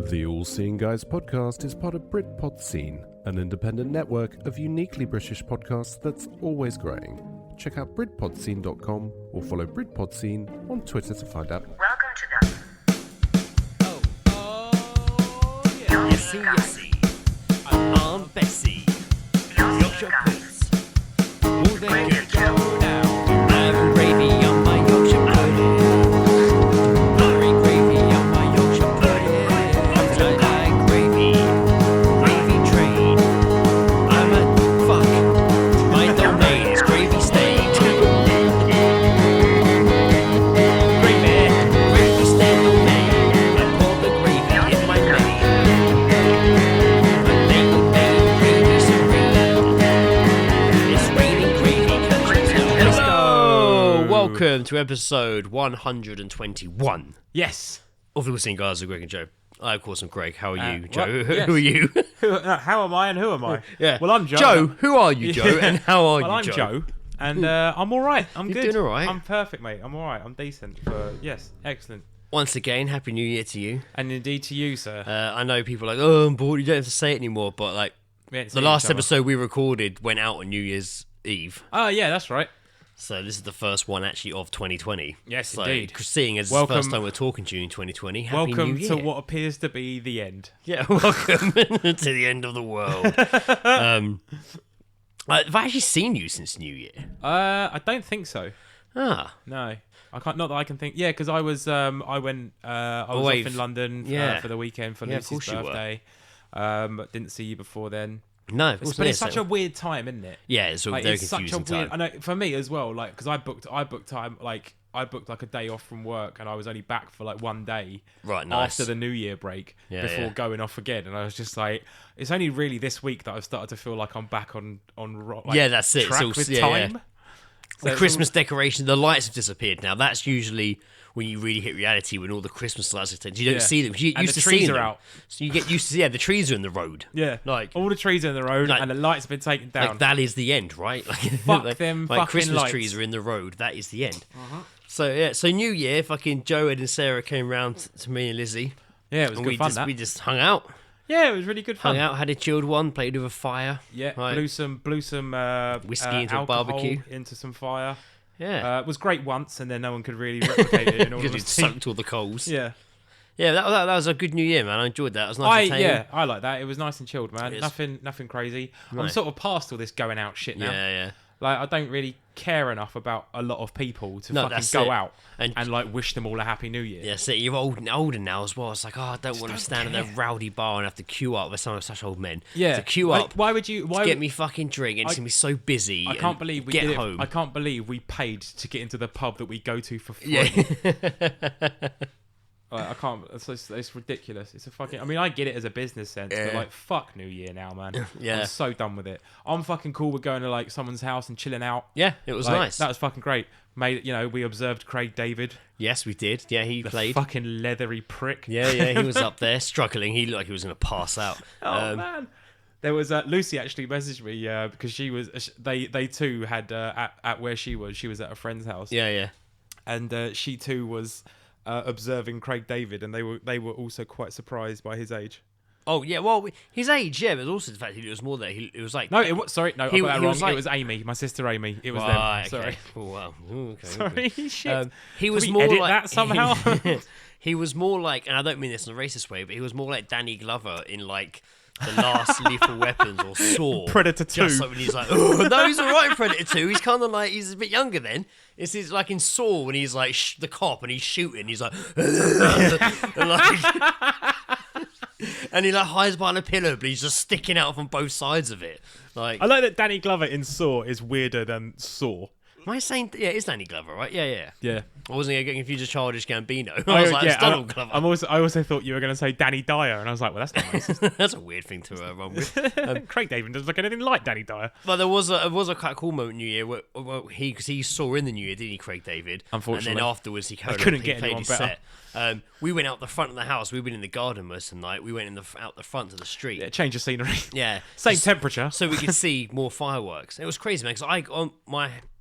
The All Seeing Guys podcast is part of Britpod Scene, an independent network of uniquely British podcasts that's always growing. Check out BritpodScene.com or follow Britpod Scene on Twitter to find out. Welcome to the Yesy, yesy. I'm Aunt Bessie. Yorkshire puddings. All they get go now. I'm gravy on my Yorkshire pudding. Curry gravy on my Yorkshire pudding. I like gravy. Gravy train. I'm a fuck. My domain is gravy stain. Gravy stain domain. I pour the gravy in my name. Welcome to episode 121. Yes. Of the All Seeing Guys with Greg and Joe. I, of course, am Greg. How are you, Joe? Yes. Who are you? How am I and who am I? Yeah. Well, I'm Joe. Joe, who are you, Joe? And how are Well, you, I'm Joe? Joe. And I'm all right. I'm You're good. doing all right? I'm perfect, mate. I'm all right. I'm decent. Yes. Excellent. Once again, Happy New Year to you. And indeed to you, sir. I know people are like, oh, I'm bored. You don't have to say it anymore. But, like, We ain't the seen last each other. episode we recorded went out on New Year's Eve. Oh, yeah, that's right. So this is the first one, actually, of 2020. Yes, so, indeed. Seeing as it's Welcome- the first time we're talking to you in 2020, Happy New Welcome Year. to what appears to be the end. Yeah, welcome to the end of the world. Have I actually seen you since New Year? I don't think so. Ah, No. I can't. Not that I can think. Yeah, because I was. I went. I was Away off in London yeah. for the weekend for Yeah, of Lucy's course you were. birthday. But didn't see you before then. no, of course But not. it's such a weird time, isn't it? yeah, it's a Like, very it's such a confusing weird. time. I know for me as well. Like, because I booked time. Like, I booked like a day off from work, and I was only back for like one day. Right, nice. After the New Year break, Yeah, before yeah. going off again, and I was just like, it's only really this week that I've started to feel like I'm back on like, Yeah, that's it. track It's all- with yeah, time. yeah. So The it's Christmas decoration, the lights have disappeared now. That's usually when you really hit reality, when all the Christmas lights are taken. You don't Yeah. see them. You And used the to trees see are them. out. So you get used to, the trees are in the road. Yeah, Like- all the trees are in the road, Like- and the lights have been taken down. Like, that is the end, right? Like, Fuck them like fucking Christmas lights. trees are in the road. That is the end. So, yeah, so New Year, fucking Joe, Ed and Sarah came round to me and Lizzie. Yeah, it was And good fun. we just hung out. Yeah, it was really good fun. Hung out, had a chilled one, played with a fire. Yeah, Right. blew some Whiskey into a alcohol barbecue. into some fire. Yeah. It was great once, and then no one could really replicate it. In all Because it honesty. soaked all the coals. Yeah, Yeah, that was a good New Year, man. I enjoyed that. It was nice and tame. I like that. It was nice and chilled, man. It is. Nothing crazy. I'm Nice. sort of past all this going out shit now. Yeah. Like, I don't really care enough about a lot of people to No, fucking that's go it. out And- and like wish them all a happy New Year. Yeah, so you're older now as well. It's like, oh, I don't want to don't stand in a care. rowdy bar and have to queue up with some of such old men. Yeah. To queue Like, up, why would you? Why to get me fucking drink, and it's going to be so busy. I and can't believe we get did it. home. I can't believe we paid to get into the pub that we go to for free. Yeah. Like, I can't. It's ridiculous. It's a fucking. I mean, I get it as a business sense, but Yeah. like, fuck New Year now, man. Yeah. I'm so done with it. I'm fucking cool with going to like someone's house and chilling out. Yeah, it was Like, nice. That was fucking great. We observed Craig David, Yes, we did. Yeah, he the played. fucking leathery prick. Yeah, he was up there struggling. He looked like he was going to pass out. Oh man. There was Lucy actually messaged me because she was. They too had at where she was at a friend's house. Yeah. And she too was observing Craig David, and they were also quite surprised by his age. Oh, yeah, well, his age, yeah, but also the fact that it was more there. It was like... No, I got that he wrong. was like- It was Amy, my sister Amy. It was Right, them. okay. Sorry. Oh, wow. Ooh, okay, Sorry, okay. shit. He was we more edit like that somehow? he was more like, and I don't mean this in a racist way, but he was more like Danny Glover in like the last Lethal Weapons or Saw. Predator 2. Just like when he's like, oh, no, he's alright in Predator 2. He's kind of like, he's a bit younger then. It's like in Saw when he's like the cop and he's shooting. He's like, and, and he like hides behind a pillar, but he's just sticking out from both sides of it. Like, I like that Danny Glover in Saw is weirder than Saw. am I saying? Yeah, it's Danny Glover, right? Yeah. Yeah. I wasn't getting confused with Childish Gambino. I was like, it's Donald Glover. I also thought you were going to say Danny Dyer, and I was like, well, that's not racist. That's a weird thing to run with. Craig David doesn't look anything like Danny Dyer. But there was a quite cool moment in New Year where he saw in the New Year, didn't he, Craig David? Unfortunately. And then afterwards he couldn't get played anyone his better. set. We went out the front of the house. We've been in the garden most of the night. We went out the front of the street. Yeah, change of scenery. Yeah. Same temperature. So we could see more fireworks. It was crazy, man, because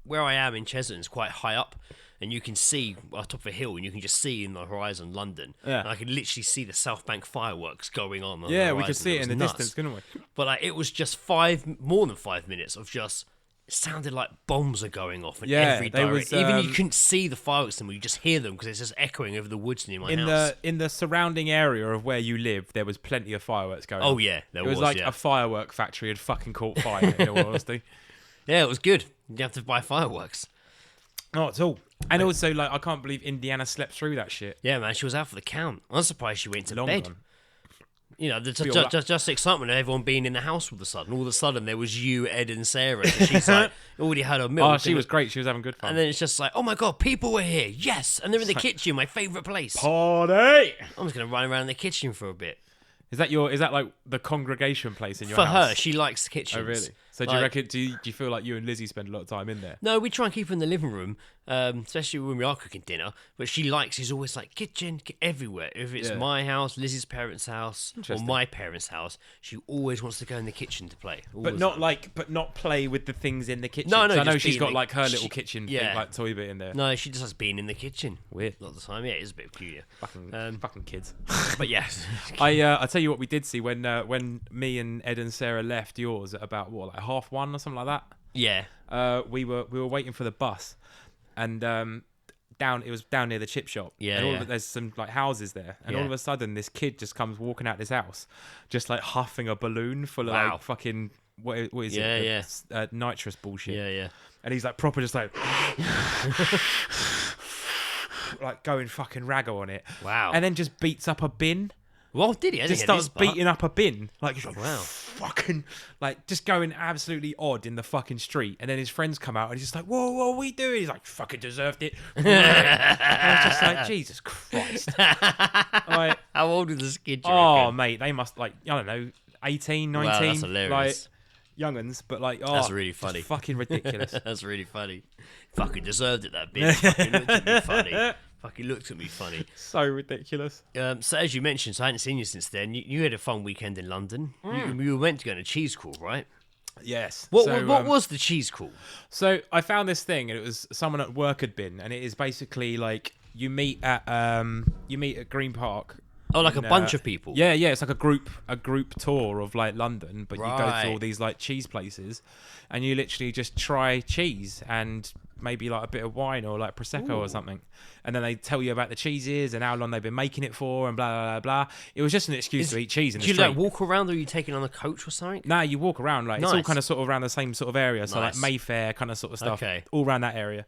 where I am in Cheshunt is quite high up. and you can see on top of a hill, and you can just see in the horizon London. Yeah. And I could literally see the South Bank fireworks going on. Yeah, the we could horizon. see it in the was nuts. distance, couldn't we? But like, it was just more than 5 minutes of just. It sounded like bombs are going off in every direction. Even you couldn't see the fireworks anymore. You just hear them because it's just echoing over the woods near my house. In the surrounding area of where you live, there was plenty of fireworks going on. Oh yeah, there was. It was like a firework factory had fucking caught fire. In all honesty. Yeah, it was good. You have to buy fireworks. Not at all. And also, like, I can't believe Indiana slept through that shit. Yeah, man, she was out for the count. I'm surprised she went to Long bed. gone. You know, just the excitement of everyone being in the house all of a sudden. All of a sudden, there was you, Ed, and Sarah. And she's like, already had her milk. Oh, she was great. She was having good fun. And then it's just like, oh my God, people were here. Yes. And they're in the kitchen, my favourite place. Party! I'm just going to run around the kitchen for a bit. Is that like the congregation place in your For house? her, she likes kitchens. Oh, really? So do you reckon? Do you feel like you and Lizzie spend a lot of time in there? No, we try and keep her in the living room, especially when we are cooking dinner. But she's always like kitchen everywhere. If it's my house, Lizzie's parents' house, or my parents' house, she always wants to go in the kitchen to play. But not play with the things in the kitchen. No, 'Cause I know just she's be got in like her little kitchen thing, yeah. like toy bit in there. No, she just has been in the kitchen. Weird. A lot of the time. Yeah, it is a bit peculiar. Fucking kids. But yes. I tell you what we did see when me and Ed and Sarah left yours at about like 1:30 or something like that. Yeah. We were waiting for the bus, and it was down near the chip shop. Yeah, and there's some like houses there, and all of a sudden this kid just comes walking out this house, just like huffing a balloon full of like fucking what is it? Nitrous bullshit. Yeah, yeah. And he's like proper just like like going fucking raggo on it. Wow. And then just beats up a bin. Well, did he? Just starts beating up a bin. Like, he's like, wow. Fucking, like, just going absolutely odd in the fucking street. And then his friends come out and he's just like, whoa, what are we doing? He's like, fucking deserved it. And I was just like, Jesus Christ. Like, how old was this kid? Oh, mate, they must, like, I don't know, 18, 19. Wow, that's hilarious. Like, young'uns, but like, that's really funny. Fucking ridiculous. That's really funny. Fucking deserved it, that bitch. Fucking looked at me funny. Fucking looked at me funny. So ridiculous. So as you mentioned, so I hadn't seen you since then. You had a fun weekend in London. You were meant to go on a cheese crawl, right? Yes. What was the cheese crawl? So I found this thing, and it was someone at work had been, and it is basically like you meet at Green Park. Oh, like a bunch of people. Yeah, it's like a group tour of like London, but you go Right. to all these like cheese places, and you literally just try cheese and maybe like a bit of wine or like prosecco or something, and then they tell you about the cheeses and how long they've been making it for and blah blah blah blah. It was just an excuse to eat cheese in the Do you street. like walk around, or are you taking on a coach or something? Nah, you walk around like it's all Nice. kind of sort of around the same sort of area, so like Nice. Mayfair kind of sort of stuff, Okay. all around that area.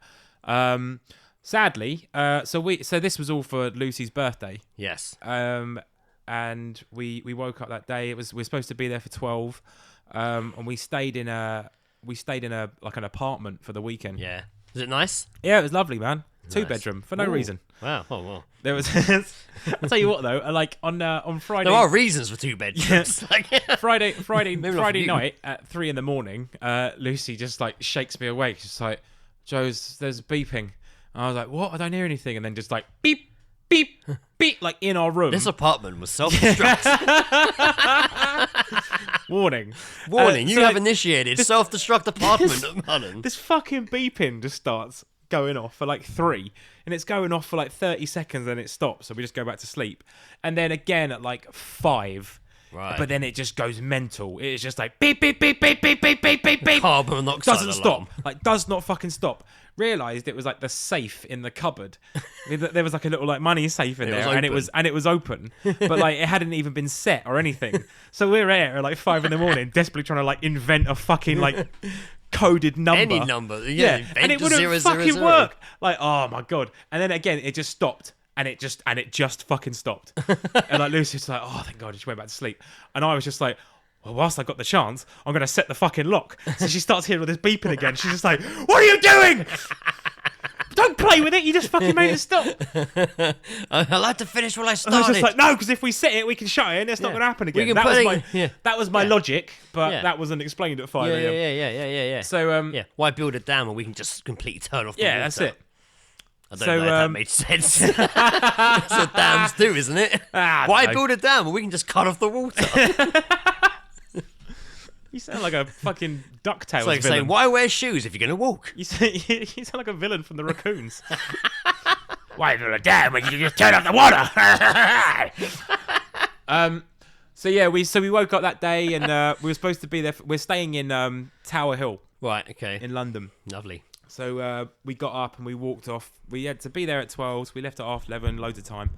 Sadly, so this was all for Lucy's birthday. Yes. And we woke up that day. We're supposed to be there for 12, and we stayed in a like an apartment for the weekend. Yeah. Was it nice? Yeah, it was lovely, man. Nice. 2-bedroom for no reason. Wow. Oh well. There was. I'll tell you what though. Like on Friday. There are reasons for 2 bedrooms. Like, Friday Maybe not for you. night at 3 a.m. Lucy just like shakes me awake. She's like, "Joe's, there's beeping." And I was like, "What? I don't hear anything." And then just like beep, beep, beep, like in our room. this apartment was self-destruct. Warning. Warning, you so, have like, initiated self-destruct apartment at Malden. This fucking beeping just starts going off for like 3, and it's going off for like 30 seconds, and it stops, so we just go back to sleep. And then again at like 5. Right. But then it just goes mental. It's just like beep, beep, beep, beep, beep, beep, beep, beep, beep. Carbon monoxide Doesn't alarm. stop. Like, does not fucking stop. Realised it was like the safe in the cupboard. There was like a little like money safe in there, and it was open, but like it hadn't even been set or anything. So we're here at like 5 a.m, desperately trying to like invent a fucking like coded number. Any number. Yeah, invent and it a wouldn't 000. fucking work. Like, oh my god. And then again, it just stopped. And it just fucking stopped. And like Lucy's like, oh thank God, she went back to sleep. And I was just like, well, whilst I got the chance, I'm gonna set the fucking lock. So she starts hearing all this beeping again. She's just like, what are you doing? Don't play with it. You just fucking made it stop. I like to finish what I I was started. just like, no, because if we set it, we can shut it, and it's not going to happen again. can That put was it- that was my logic, but Yeah. that wasn't explained at 5 a.m. Yeah. So Yeah, why build a dam when we can just completely turn off the water? that's it. I don't So, know if that made sense. That's what dams do, isn't it? I Why don't know. build a dam when we can just cut off the water? You sound like a fucking DuckTales It's like villain. saying, why wear shoes if you're going to walk? You sound like a villain from the Raccoons. Why do a damn when you just turn off the water? So yeah, we woke up that day and we were supposed to be there. We're staying in Tower Hill Right, okay. in London. Lovely. So we got up and we walked off. We had to be there at 12. So we left at half 11, loads of time.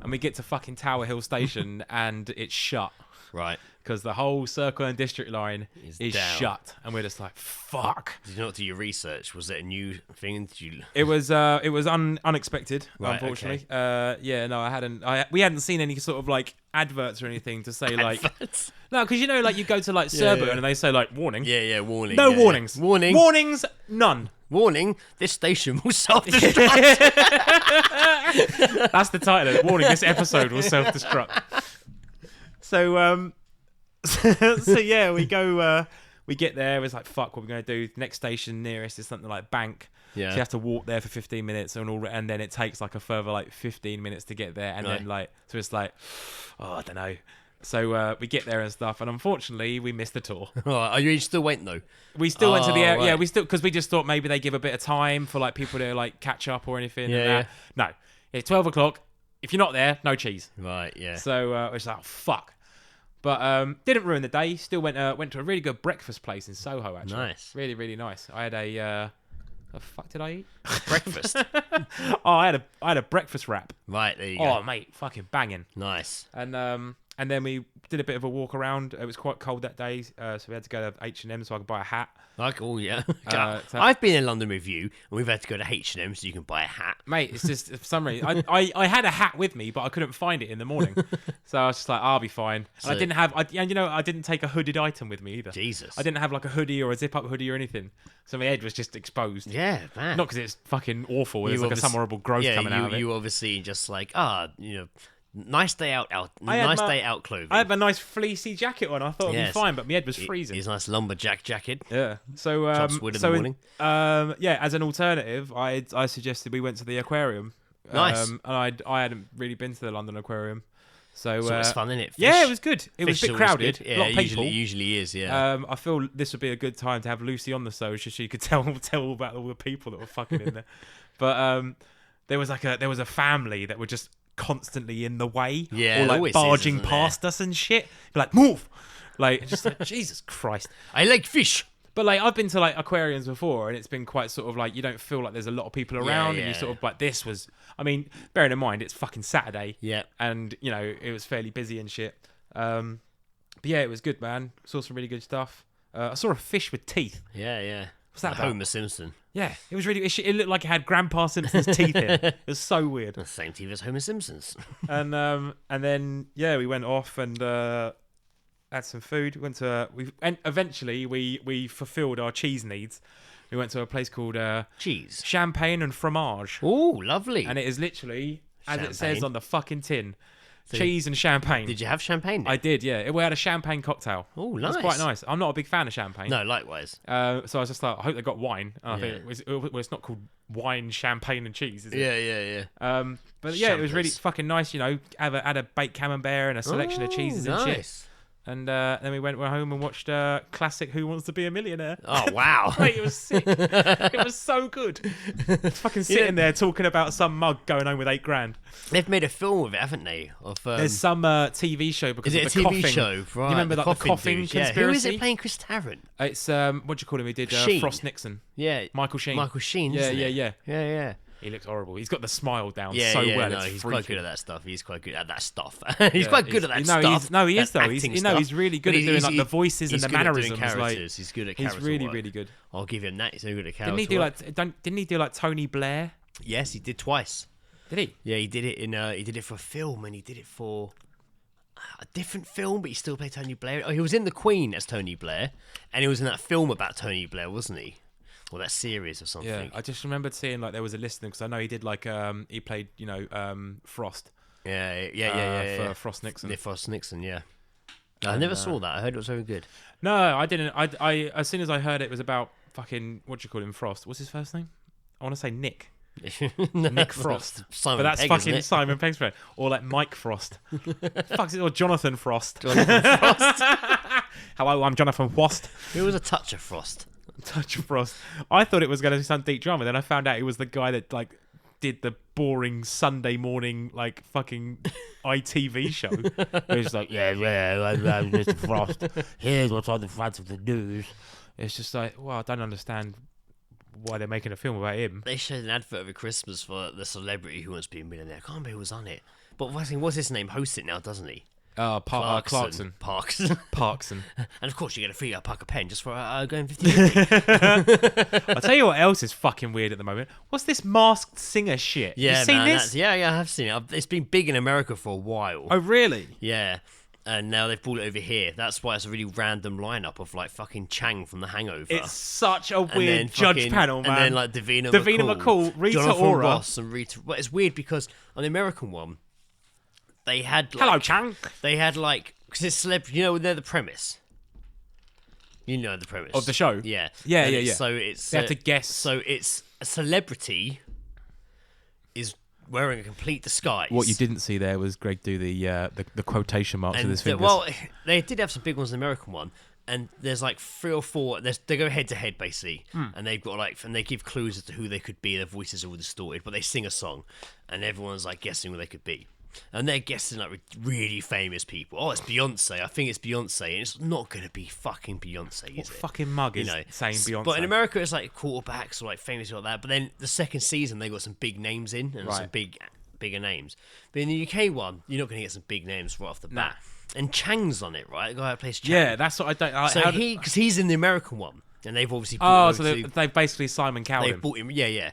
And we get to fucking Tower Hill station and it's shut. Right. Because the whole Circle and District line is down. shut. And we're just like, fuck. Did you not do your research? Was it a new thing? Did you... It was unexpected, Right, unfortunately. Yeah, no, we hadn't seen any sort of like adverts or anything to say like... Adverts? No, because you know, like you go to like Surbiton and they say like, warning. Yeah, warning. No yeah, warnings. Yeah. Warning. Warnings, none. Warning, this station will self-destruct. That's the title of it. Warning, this episode will self-destruct. So, so yeah, we go, we get there. It's like, fuck, what we're going to do. Next station nearest is something like Bank. Yeah. So you have to walk there for 15 minutes and then it takes like a further like 15 minutes to get there. And then like, so it's like, oh, I don't know. So we get there and stuff, and unfortunately, we missed the tour. Are you still waiting though? We still went to the right. yeah. We still because we just thought maybe they give a bit of time for like people to like catch up or anything. Yeah. No, it's 12 o'clock. If you're not there, no cheese. Right, yeah. So it's like, oh, fuck. But didn't ruin the day. Still went to a really good breakfast place in Soho. Actually, Nice. Really, really nice. I had a. The fuck did I eat? Breakfast. Oh, I had a breakfast wrap. Right, there you go. Oh, mate, fucking banging. Nice. And then we did a bit of a walk around. It was quite cold that day, so we had to go to H&M so I could buy a hat. Like, oh yeah. So- I've been in London with you, and we've had to go to H&M so you can buy a hat. Mate, it's just for some reason I had a hat with me, but I couldn't find it in the morning, so I was just like, I'll be fine. And I didn't have, I didn't take a hooded item with me either. Jesus. I didn't have like a hoodie or a zip up hoodie or anything, so my head was just exposed. Yeah, man. Not because it's fucking awful. There's like some horrible growth coming out of it. You obviously just like, nice day out clothing. I had my nice fleecy jacket on. I thought it'd be Yes. fine, but my head was freezing. His nice lumberjack jacket. Yeah. So Chops wood in the morning. Yeah, as an alternative, I suggested we went to the aquarium. Nice. And I hadn't really been to the London Aquarium. So it's fun, isn't it? Yeah, it was good. It was a Fish bit always crowded. good. A lot of people. Usually is, yeah. I feel this would be a good time to have Lucy on the show so she could tell about all the people that were fucking in there. But there was a family that were just constantly in the way, Yeah, or it like always is, barging isn't past us and shit. Be like, move, like just like Jesus Christ. I like fish. But like I've been to like aquariums before, and it's been quite sort of like you don't feel like there's a lot of people around, and you yeah. sort of like this was. I mean, bearing in mind it's fucking Saturday, Yeah. and you know it was fairly busy and shit. But yeah, it was good, man. Saw some really good stuff. I saw a fish with teeth. Yeah. What's that about? Homer Simpson. Yeah, it was really. It looked like it had Grandpa Simpson's teeth in. It was so weird. The same teeth as Homer Simpson's. And then yeah, we went off and had some food. And eventually we fulfilled our cheese needs. We went to a place called Cheese. Champagne and Fromage, Oh, lovely. and it is literally as it says Champagne. on the fucking tin, cheese and champagne. Did you have champagne? I did, yeah. We had a champagne cocktail. Oh, It was nice. quite nice. I'm not a big fan of champagne. No, likewise. So I was just like, I hope they got wine. And I Yeah. think it's not called wine, champagne, and cheese, is it? Yeah. But yeah, it was really Champers. fucking nice. You know, had a baked camembert and a selection of cheeses and shit. Nice. And then we went home and watched classic Who Wants to Be a Millionaire. Oh, wow. Mate, it was sick. It was so good. Fucking sitting there talking about some mug going home with $8,000. They've made a film of it, haven't they? Of There's some TV show because Is it of a the TV coughing. show? Right. You remember the like the coughing dude, yeah. conspiracy? Who is it playing Chris Tarrant? It's what do you call him? He did Sheen. Frost Nixon. Yeah. Michael Sheen. Michael Sheen. Yeah, isn't yeah, it? yeah. Yeah. He looks horrible. He's got the smile down Yeah, so yeah, well. no, It's he's freaking. quite good at that stuff. He's quite good at that stuff. Yeah, quite good at that no, stuff. He is that though. He's acting he's really good But at doing like the voices and he's the good at doing mannerisms. Like, characters. He's good at he's character really, work. really good. I'll give him that. He's very good at character Didn't he do work. Didn't he do like Tony Blair? Yes, he did twice. Did he? Yeah, he did it in. He did it for a film, and he did it for a different film, but he still played Tony Blair. Oh, he was in The Queen as Tony Blair, and he was in that film about Tony Blair, wasn't he? Or that series or something. Yeah, I just remembered seeing like there was a listing because I know he did like he played Frost. Yeah. For Frost Nixon. The Frost Nixon, yeah. I never saw that. I heard it was very good. No, I didn't. I as soon as I heard it was about fucking what do you call him, Frost. What's his first name? I want to say Nick. Nick Frost. Simon But that's Pegg, fucking isn't it? Simon Pegg's friend. Or like Mike Frost. Fuck's it, or Jonathan Frost. Jonathan Frost. Hello, I'm Jonathan Frost. Who was a touch of Frost? Touch of Frost. I thought it was going to sound deep drama. Then I found out he was the guy that like did the boring Sunday morning like fucking ITV show. He was like, yeah, I'm Mr. Frost. Here's what's on the front of the news. It's just like, well, I don't understand why they're making a film about him. They showed an advert over Christmas for the celebrity who wants to be a millionaire. I can't remember who was on it. But what's his name? Hosts it now, doesn't he? Clarkson. Parkson. And of course, you get a free Parker pen just for going 50-50. I'll tell you what else is fucking weird at the moment. What's this Masked Singer shit? Yeah, you seen man, this? yeah, I have seen it. It's been big in America for a while. Oh, really? Yeah. And now they've brought it over here. That's why it's a really random lineup of like fucking Chang from The Hangover. It's such a And then weird judge fucking- panel, man. And then like Davina McCall, Rita Jonathan Ora. Ross and Rita. But it's weird because on the American one, they had like, Hello, Chang. They had like because it's celebrity. You know, they're the premise. You know the premise Of the show? Yeah, Yeah, And yeah, it's- yeah. So it's They have to guess. So it's a celebrity is wearing a complete disguise. What you didn't see there was Greg do the quotation marks with his fingers. Well, they did have some big ones in the American one, and there's like 3 or 4. They go head to head basically, and they've got like, and they give clues as to who they could be. Their voices are all distorted, but they sing a song, and everyone's like guessing who they could be. And they're guessing like really famous people. Oh, it's Beyonce. I think it's Beyonce, and it's not gonna be fucking Beyonce, is What it? fucking mug is saying Beyonce? But in America, it's like quarterbacks or like famous like that. But then the second season, they got some big names in and some bigger names. But in the UK one, you're not going to get some big names right off the bat. And Chang's on it, right? The guy who plays Chang. Yeah, that's what I don't. So because he's in the American one, and they've obviously they've basically Simon Cowell they've him. bought him. Yeah.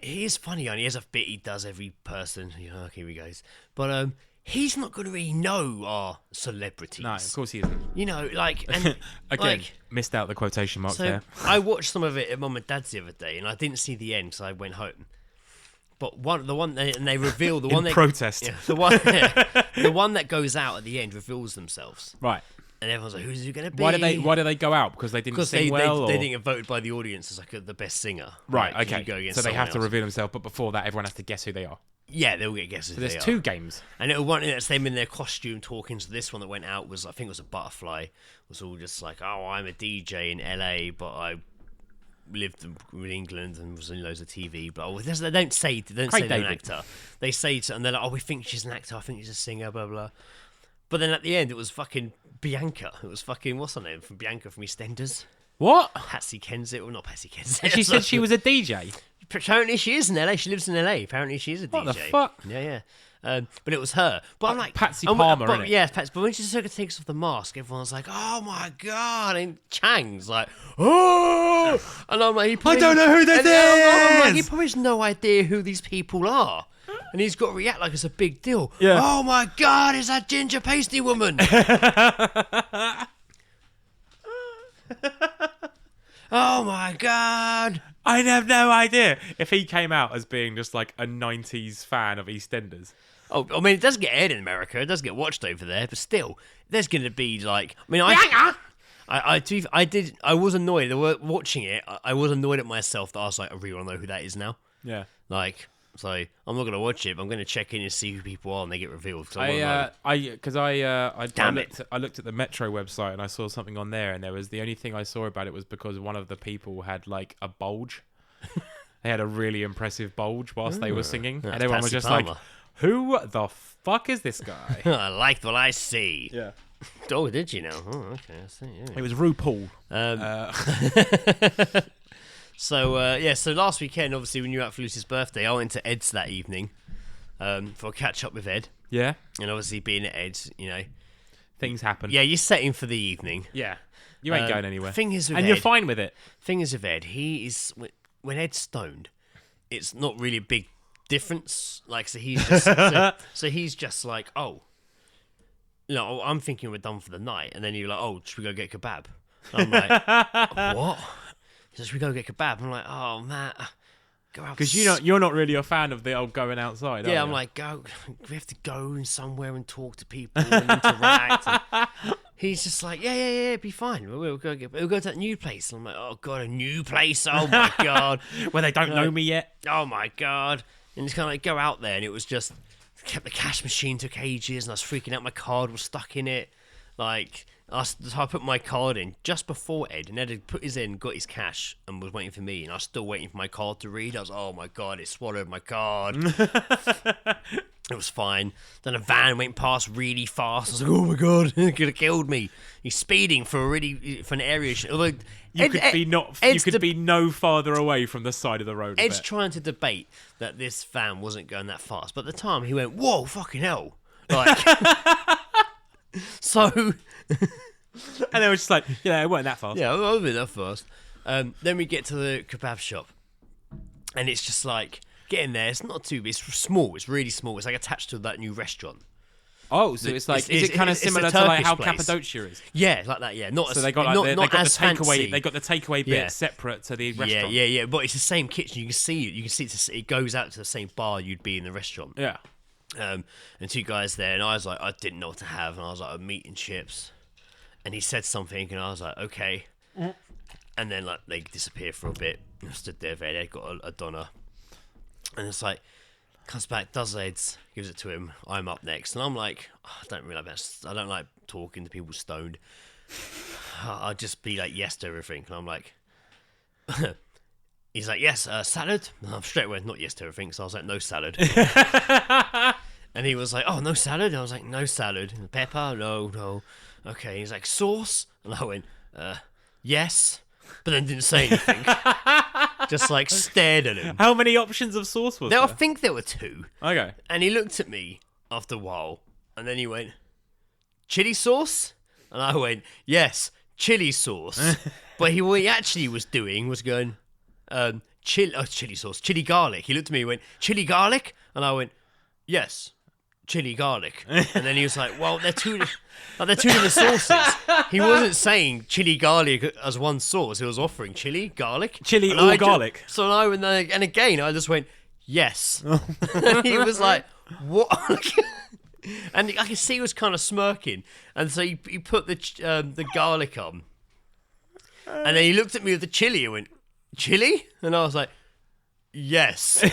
He is funny, and he has a bit he does every person. Okay, here he goes. But he's not going to really know our celebrities. No, of course he isn't. You know, like and Again, like, missed out the quotation marks so there. I watched some of it at Mum and Dad's the other day, and I didn't see the end, so I went home. But they reveal the one that protest. Yeah, the one that goes out at the end reveals themselves, Right. and everyone's like, "Who's it going to be?" Why did they go out? Because they didn't Because sing well? they or? didn't get voted by the audience as like the best singer. Right, 'cause okay. you go against So they have someone to else. reveal themselves, but before that, everyone has to guess who they are. Yeah, they'll get guesses. So there's 2 games. And it one that's them in their costume talking. So this one that went out was, I think it was a butterfly. Was all just like, "Oh, I'm a DJ in LA, but I lived in England and was in loads of TV." But they don't say they're an actor. They say and they're like, "Oh, we think she's an actor. I think she's a singer." Blah blah. But then at the end, it was fucking Bianca. It was fucking what's her name from Bianca from EastEnders. What? Patsy Kensit. Well, not Patsy Kensit. And she said she was a DJ. Apparently she is in LA. She lives in LA. Apparently she is a DJ. What the fuck? Yeah. But it was her. But I'm like Patsy Palmer, innit? Yeah, Patsy. But when she takes off the mask, everyone's like, "Oh my god!" And Chang's like, "Oh!" And I'm like, I don't know who this I'm like, he is! probably has no idea who these people are. And he's got to react like it's a big deal. Yeah. Oh my god, it's that ginger pasty woman. Oh my god. I have no idea. If he came out as being just like a 90s fan of EastEnders. Oh, I mean, it does get aired in America. It does get watched over there, but still, there's going to be like, I mean, I was annoyed watching it. I was annoyed at myself that I was like, I really want to know who that is now. Yeah. Like, so I'm not going to watch it, but I'm going to check in and see who people are, and they get revealed. I Damn looked at the Metro website and I saw something on there, and there was the only thing I saw about it was because one of the people had like a bulge. They had a really impressive bulge whilst they were singing, and everyone was Patsy just Palmer. like, "Who the fuck is this guy?" I liked what I see. Yeah. Oh, did you know? Oh, okay. I see. Yeah. It was RuPaul. So last weekend, obviously, when you were out for Lucy's birthday, I went to Ed's that evening for a catch up with Ed. Yeah. And obviously, being at Ed's, you know, Things happen. yeah, you're setting for the evening. Yeah. You ain't going anywhere. Thing is with and Ed, you're fine with it. Thing is with Ed, he is when Ed's stoned, it's not really a big difference. Like, so he's just so he's just like, oh, you know, I'm thinking we're done for the night, and then you're like, oh, should we go get kebab? And I'm like, what? He says, should we go get kebab? I'm like, oh man, go out. Because you're not really a fan of the old going outside. Yeah, are I'm you? like, we have to go somewhere and talk to people and interact. he's just like, yeah, be fine. We'll go to that new place. And I'm like, oh god, a new place. Oh my god, Where they don't know me yet. oh my god. And just kind of like go out there, and it was just kept the cash machine took ages, and I was freaking out. My card was stuck in it. Like I put my card in just before Ed, and Ed had put his in, got his cash, and was waiting for me, and I was still waiting for my card to read. I was, oh my god, it swallowed my card. It was fine. Then a van went past really fast. I was like, oh my god, it could have killed me. He's speeding for an area. Although You could be no farther away from the side of the road. Ed's trying to debate that this van wasn't going that fast, but at the time he went, whoa, fucking hell. Like, so... And they were just like, yeah, it weren't that fast. Yeah, it wasn't that fast. Then we get to the kebab shop, and it's just like, get in there. It's not too big. It's small. It's really small. It's like attached to that new restaurant. Oh, so it's like, is it kind of similar to like how Cappadocia is? Yeah, like that. Yeah, not so they got like not the as takeaway. fancy. They got the takeaway bit separate to the restaurant. Yeah. But it's the same kitchen. You can see it. You can see it goes out to the same bar you'd be in the restaurant. Yeah. And two guys there, and I was like, I didn't know what to have, and I was like, meat and chips. And he said something, and I was like, okay. And then like they disappeared for a bit. I stood there, they got a doner, and it's like comes back, does Ed's, gives it to him. I'm up next, and I'm like, I don't really like that. I don't like talking to people stoned. I'll just be like yes to everything, and I'm like, he's like yes, salad. And I'm straight away not yes to everything, so I was like no salad. And he was like, oh, no salad. And I was like, no salad. Pepper, no. Okay, he's like, sauce? And I went, yes, but then didn't say anything. Just like stared at him. How many options of sauce was there? I think there were 2. Okay. And he looked at me after a while, and then he went, chili sauce? And I went, yes, chili sauce. But what he actually was doing was going, chili sauce, chili garlic. He looked at me and went, chili garlic? And I went, yes, chili garlic. And then he was like, well, they're two different sauces. He wasn't saying chili garlic as one sauce. He was offering chili, garlic. Chili or garlic. So I went, and again, I just went, yes. And he was like, what? And I could see he was kind of smirking. And so he put the garlic on. And then he looked at me with the chili and went, chili? And I was like, yes.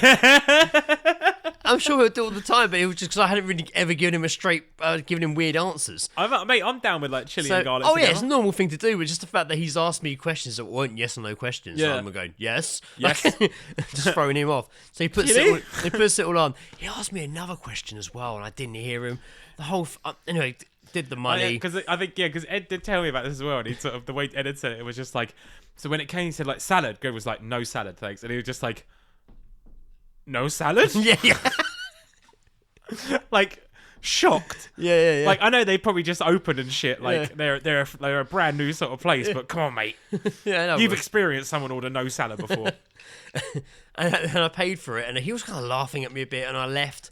I'm sure he'll do it all the time, but it was just because I hadn't really ever given him weird answers. I'm down with like chili and garlic. Oh, yeah, it's a normal thing to do, but just the fact that he's asked me questions that weren't yes or no questions. Yeah. So I'm going, yes. Yes. Just throwing him off. So he puts it all on. He asked me another question as well, and I didn't hear him. The whole... anyway, did the money. Because because Ed did tell me about this as well, and he sort of, the way Ed had said it was just like... So when it came, he said like salad. Greg was like, no salad, thanks. And he was just like... No salad? Yeah. Like shocked. Yeah. Like I know they probably just opened and shit. Like they're a brand new sort of place, but come on, mate. Yeah, You've experienced someone order no salad before. and I paid for it, and he was kind of laughing at me a bit, and I left,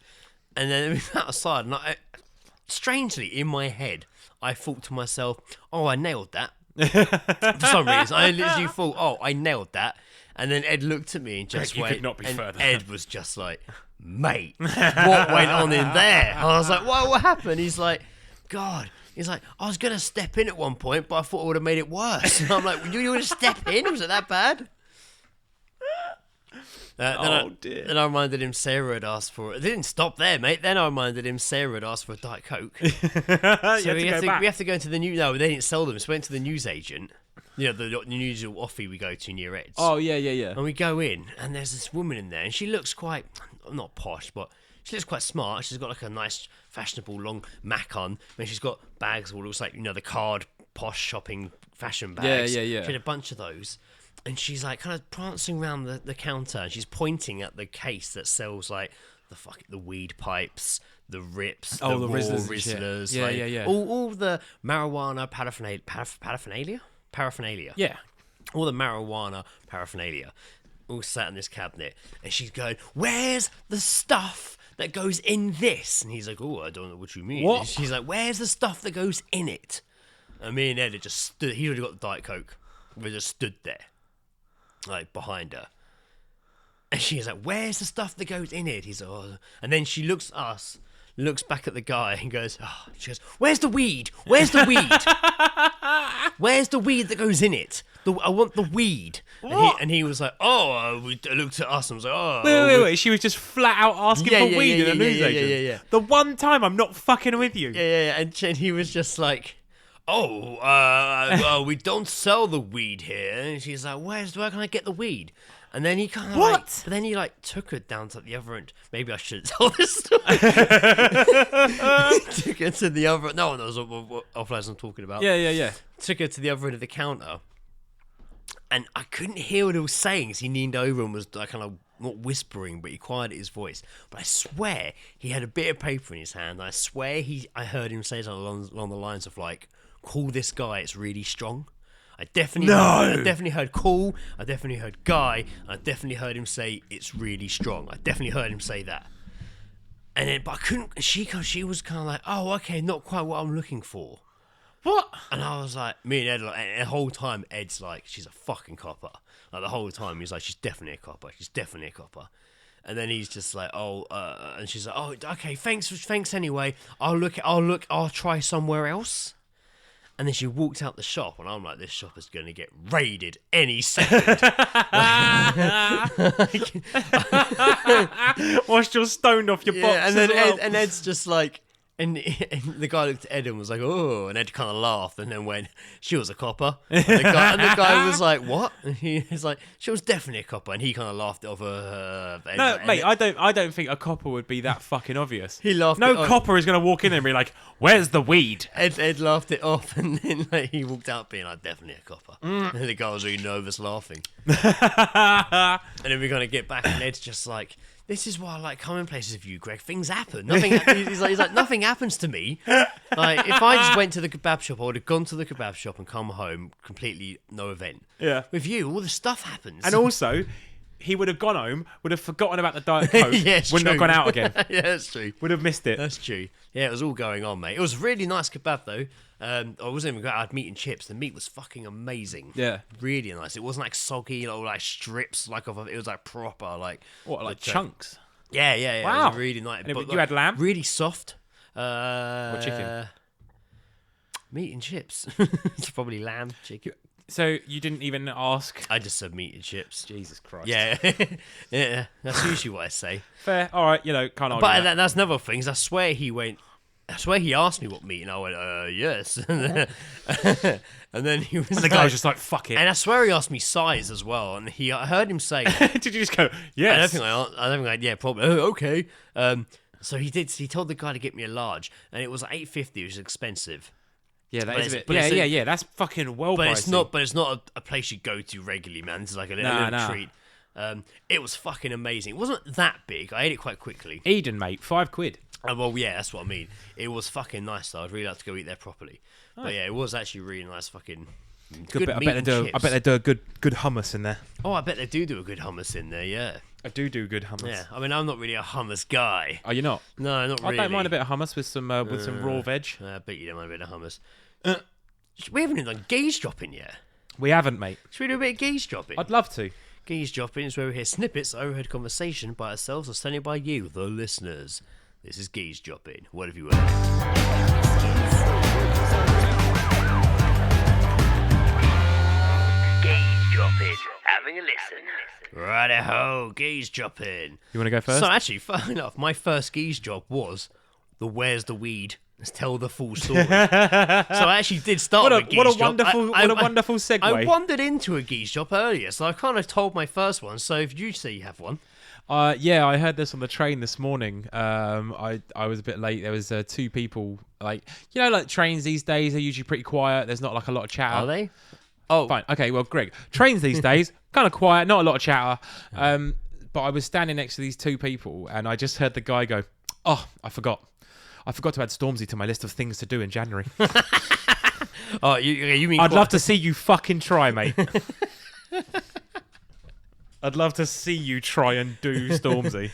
and then we went outside, and strangely in my head, I thought to myself, "Oh, I nailed that." For some reason, I literally thought, "Oh, I nailed that." And then Ed looked at me and just Greg, went, could not be and further. Ed was just like, mate, what went on in there? And I was like, what happened? He's like, God. He's like, I was going to step in at one point, but I thought it would have made it worse. And I'm like, you want to step in? Was it that bad? Dear. Then I reminded him Sarah had asked for it. It didn't stop there, mate. Then I reminded him Sarah had asked for a Diet Coke. So we have to go to the no, they didn't sell them. So we went to the newsagent. You know, the usual offie we go to near Ed's. Oh, yeah. And we go in, and there's this woman in there, and she looks quite, not posh, but she looks quite smart. She's got like a nice, fashionable, long Mac on, and she's got bags all looks like, the card posh shopping fashion bags. Yeah. She had a bunch of those, and she's like kind of prancing around the counter, and she's pointing at the case that sells like the weed pipes, the rips, the raw Rizzlers. Yeah. All the marijuana paraphernalia. Yeah. All the marijuana paraphernalia all sat in this cabinet, and she's going, where's the stuff that goes in this? And he's like, oh, I don't know what you mean. What? And she's like, where's the stuff that goes in it? And me and Ed had just stood, he'd already got the Diet Coke. We just stood there, like behind her. And she's like, where's the stuff that goes in it? He's like, oh. And then she looks looks back at the guy and goes, she goes, "Where's the weed? Where's the weed? Where's the weed that goes in it? I want the weed." And he was like, we looked at us and was like, Wait. She was just flat out asking for weed in a newsagent. Yeah. The one time I'm not fucking with you. Yeah. And he was just like, we don't sell the weed here. And she's like, where can I get the weed? And then he kind of took her down to the other end. Maybe I shouldn't tell this story. Took her to the other. No one knows what offline I'm talking about. Yeah. Took her to the other end of the counter, and I couldn't hear what he was saying. So he leaned over and was like kind of not whispering, but he quieted his voice. But I swear he had a bit of paper in his hand. And I swear I heard him say something along the lines of like, "Call this guy. It's really strong." I definitely heard call. I definitely heard guy. I definitely heard him say it's really strong. I definitely heard him say that. And then, but I couldn't. She was kind of like, "Oh, okay, not quite what I'm looking for." What? And I was like, me and Ed, and the whole time Ed's like, "She's a fucking copper." Like the whole time he's like, "She's definitely a copper. She's definitely a copper." And then he's just like, and she's like, "Oh, okay, thanks anyway. I'll try somewhere else." And then she walked out the shop, and I'm like, this shop is going to get raided any second. Whilst you're stoned off your box. And then Ed's just like, and the guy looked at Ed and was like, "Oh," and Ed kind of laughed and then went, "She was a copper." And the guy was like, "What?" And he was like, "She was definitely a copper," and he kind of laughed it off her. No, mate, I don't think a copper would be that fucking obvious. He laughed. No copper is going to walk in there and be like, "Where's the weed?" Ed laughed it off, and then he walked out being like, "Definitely a copper." And the guy was really nervous, laughing. And then we're gonna get back, and Ed's just like, "This is why I like coming places with you, Greg. Things happen. He's like, nothing happens to me. Like, if I just went to the kebab shop, I would have gone to the kebab shop and come home completely no event. Yeah. With you, all the stuff happens. And also, he would have gone home, would have forgotten about the Diet Coke, wouldn't have gone out again. Yeah, that's true. Would have missed it. That's true. Yeah, it was all going on, mate. It was a really nice kebab, though. I wasn't even I had meat and chips. The meat was fucking amazing. Yeah. Really nice. It wasn't like soggy, like strips, it was like proper, like... What, like chunks? Yeah. Wow. It was really nice. And you had lamb? Really soft. What, chicken? Meat and chips. It's probably lamb, chicken. So you didn't even ask? I just said meat and chips. Jesus Christ. Yeah. Yeah, that's usually what I say. Fair. All right, can't argue But that. that's another thing. I swear he asked me what meat, and I went, yes. And then he was And the guy was just like, fuck it. And I swear he asked me size as well, and I heard him say... Did you just go, yes? I don't think yeah, probably. Oh, okay. So he told the guy to get me a large, and it was like $8.50, which is expensive. Yeah, that is a bit. But Yeah. That's fucking well pricey. But it's not a place you go to regularly, man. It's like a little treat. It was fucking amazing. It wasn't that big. I ate it quite quickly. Eden, mate, £5. Well, yeah, that's what I mean. It was fucking nice, though. I'd really like to go eat there properly. Oh. But yeah, it was actually really nice. Fucking good meat and chips. I bet they do a good hummus in there. Oh, I bet they do a good hummus in there. Yeah. I do good hummus. Yeah, I mean, I'm not really a hummus guy. Are you not? No, not really. I don't mind a bit of hummus with some raw veg. I bet you don't mind a bit of hummus. We haven't even done Geezedropping yet. We haven't, mate. Should we do a bit of Geezedropping? I'd love to. Geezedropping is where we hear snippets of overheard conversation by ourselves or standing by you, the listeners. This is Geezedropping. What have you heard? Geezedropping. Having a listen. Righty-ho, Geezedropping. You want to go first? So actually, funny enough, my first geeze job was the Where's the Weed? Let's tell the full story. So I actually did start with a geeze what a job. wonderful segue. I wandered into a geeze job earlier, so I kind of told my first one. So if you say you have one. Yeah, I heard this on the train this morning. I was a bit late. There was two people, like trains these days are usually pretty quiet. There's not like a lot of chatter. Are they? Oh, fine. Okay, well, Greg, trains these days kind of quiet, not a lot of chatter. But I was standing next to these two people, and I just heard the guy go, "Oh, I forgot to add Stormzy to my list of things to do in January." Oh, you mean? I'd love to see you fucking try, mate. I'd love to see you try and do Stormzy.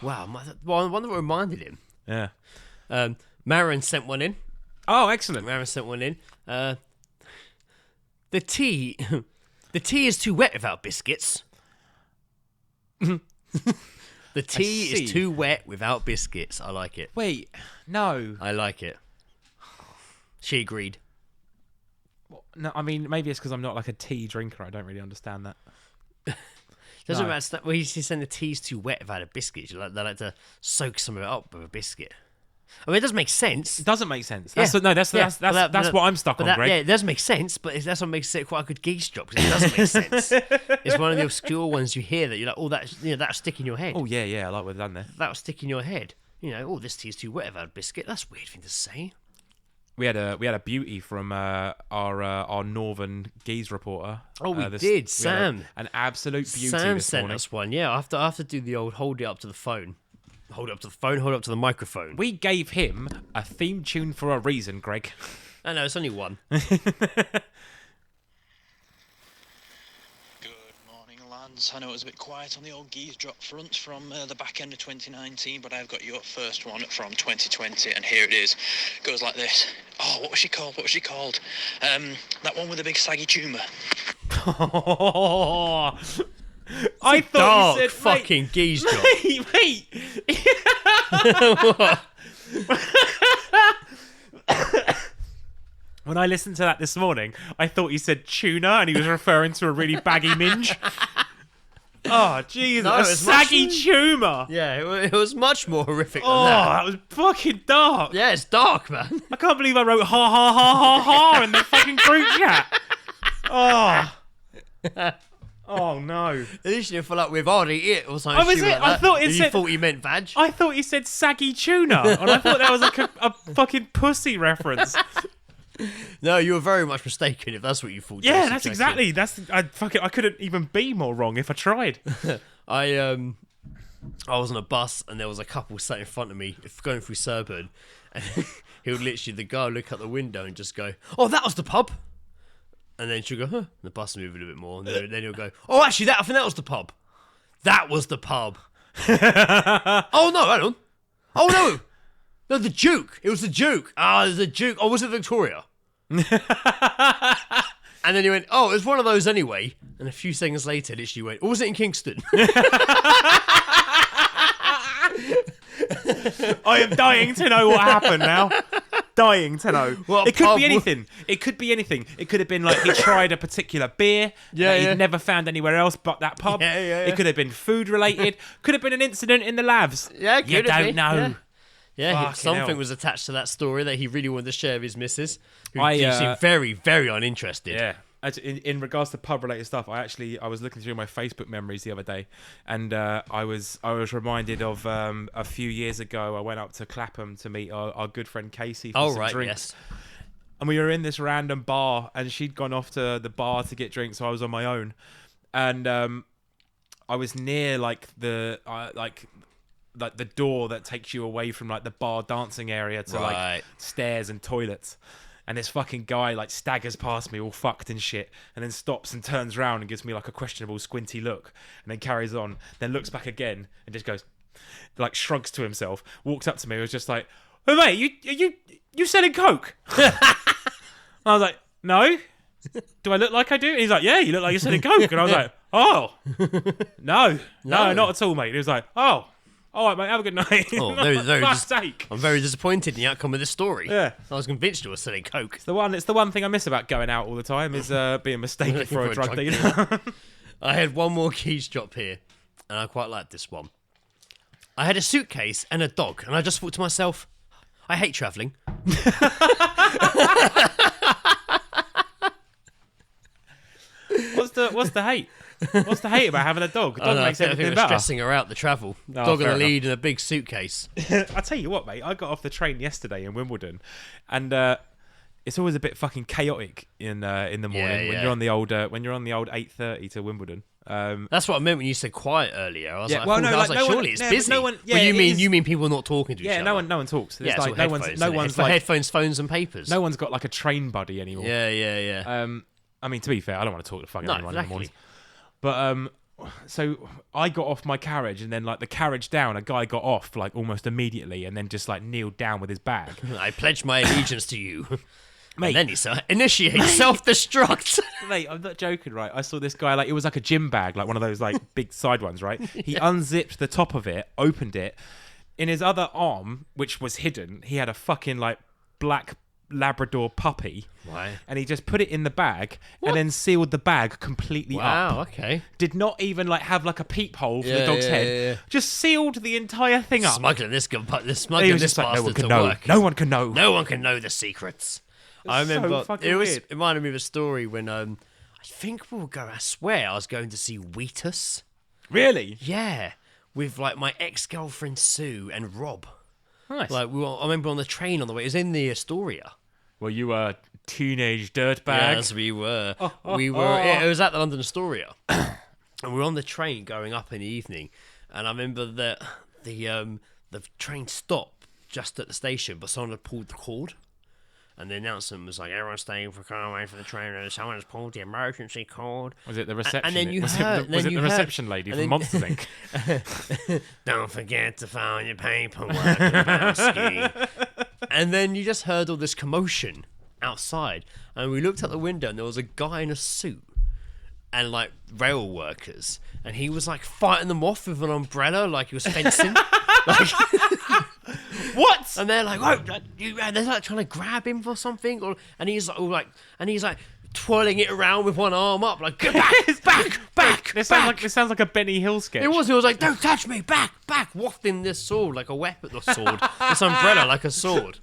Wow, I wonder what reminded him. Yeah. Marin sent one in. Oh, excellent. Marin sent one in. The tea is too wet without biscuits. The tea is too wet without biscuits. I like it. Wait, no. I like it. She agreed. No, I mean, maybe it's because I'm not like a tea drinker. I don't really understand that. Doesn't matter. Well, he's saying the tea's too wet without a biscuit. They like to soak some of it up with a biscuit. I mean, it doesn't make sense. It doesn't make sense. Yeah. That's what I'm stuck on, Greg. Yeah, it does make sense, but that's what makes it quite a good geese drop, because it doesn't make sense. It's one of the obscure ones you hear that you're like, oh, that'll stick in your head. Oh, yeah, I like what they've done there. That'll stick in your head. Oh, this tea's too wet without a biscuit. That's a weird thing to say. We had a beauty from our northern geese reporter. Oh, we did, Sam. An absolute beauty. Sam this sent morning. us one. Yeah, I have to do the old hold it up to the phone. Hold it up to the phone, hold it up to the microphone. We gave him a theme tune for a reason, Greg. I know, it's only one. Lads, I know it was a bit quiet on the old Geezedrop front from the back end of 2019, but I've got your first one from 2020, and here it is. Goes like this. Oh, what was she called? That one with the big saggy tumour. I thought Dark you said fucking Geezedrop. Wait. When I listened to that this morning, I thought he said tuna, and he was referring to a really baggy minge. Oh, Jesus. No, a saggy tumour. Yeah, it was much more horrific than Oh, that. that was fucking dark. Yeah, it's dark, man. I can't believe I wrote ha ha ha ha ha in the fucking group chat. Oh. Oh, no. At least you didn't fill up with already it or something. Oh, was it? Like I thought it you said... thought he meant vag. I thought he said saggy tuna, and I thought that was like a fucking pussy reference. No, you were very much mistaken if that's what you thought. Yeah, Jason that's Jackson. exactly. I couldn't even be more wrong if I tried. I was on a bus and there was a couple sat in front of me going through Surburn, and the guy would look out the window and just go, "Oh, that was the pub," and then she'll go, "Huh?" And the bus moved a little bit more, and then he'll go, "Oh, actually, I think that was the pub. That was the pub." Oh no, hang on. Oh no. No, the Duke. It was the Duke. Ah, the Duke. Oh, was it Victoria? And then he went, oh, it was one of those anyway. And a few seconds later, literally went, oh, was it in Kingston? I am dying to know what happened now. Dying to know. It could be anything. It could be anything. It could have been like he tried a particular beer that he'd never found anywhere else but that pub. Yeah. It could have been food related. Could have been an incident in the labs. Yeah, you don't know. Yeah, Fucking something hell. was attached to that story that he really wanted to share with his missus, who I, seemed very, very uninterested. Yeah. In regards to pub related stuff, I was looking through my Facebook memories the other day, and I was reminded of a few years ago. I went up to Clapham to meet our good friend Casey for some drinks. Yes. And we were in this random bar, and she'd gone off to the bar to get drinks, so I was on my own, and I was near like the door that takes you away from like the bar dancing area to like stairs and toilets. And this fucking guy like staggers past me all fucked and shit, and then stops and turns around and gives me like a questionable squinty look, and then carries on, then looks back again and just goes, like shrugs to himself, walks up to me and was just like, "Oh mate, you selling coke?" I was like, "No. Do I look like I do?" And he's like, "Yeah, you look like you're selling coke." And I was like, "Oh, no, not at all, mate." And he was like, "Oh, all right, mate, have a good night." Oh, I'm very disappointed in the outcome of this story. Yeah. I was convinced you were selling coke. It's the one thing I miss about going out all the time is being mistaken for a drug dealer. I had one more keys drop here, and I quite like this one. I had a suitcase and a dog, and I just thought to myself, I hate travelling. What's the hate? What's the hate about having a dog? A dog makes everything better. Stressing her out the travel. Dog on the lead and a big suitcase. I tell you what, mate. I got off the train yesterday in Wimbledon, and it's always a bit fucking chaotic in the morning when you're on the old 8:30 to Wimbledon. That's what I meant when you said quiet earlier. I was like, no surely one, it's busy. No one, well, you mean people not talking to each other? Yeah, no one talks. Yeah, like, no one's like headphones, phones, and papers. No one's got like a train buddy anymore. Yeah. I mean, to be fair, I don't want to talk to fucking anyone in the morning. But so I got off my carriage, and then like the carriage down, a guy got off like almost immediately, and then just like kneeled down with his bag. I pledge my allegiance to you. Mate. And then he initiates self-destruct. Mate, I'm not joking, right? I saw this guy, like, it was like a gym bag, like one of those, like, big side ones, right? He unzipped the top of it, opened it. In his other arm, which was hidden, he had a fucking, like, black Labrador puppy. Right. And he just put it in the bag and then sealed the bag completely up. Wow, okay. Did not even, like, have, like, a peephole for the dog's head. Yeah. Just sealed the entire thing up. Smuggling this He smuggling was this just like, no one bastard can to know. work. No one can know. No one can know the secrets. I remember fucking it weird. reminded me of a story when I think I swear I was going to see Wheatus. Really? Yeah, with like my ex-girlfriend Sue and Rob. Nice. Like I remember on the train on the way. It was in the Astoria. Well, you were teenage dirtbag. Yes, we were. We were. It was at the London Astoria, and we were on the train going up in the evening. And I remember that the train stopped just at the station, but someone had pulled the cord. And the announcement was like, everyone's staying for car away for the train, and someone has pulled the emergency cord. Was it the reception? And then you was heard... it the reception lady from Monsters, Inc.? Don't forget to find your paperwork, Lebowski. And then you just heard all this commotion outside. And we looked out the window, and there was a guy in a suit and, like, rail workers. And he was, like, fighting them off with an umbrella, like he was fencing. Like... What? And they're like, "Whoa!" And they're like trying to grab him for something, and he's like, twirling it around with one arm up, like, "Get back!" This sounds like a Benny Hill sketch. It was like, "Don't touch me!" Back, wafting this sword like a weapon, this umbrella like a sword.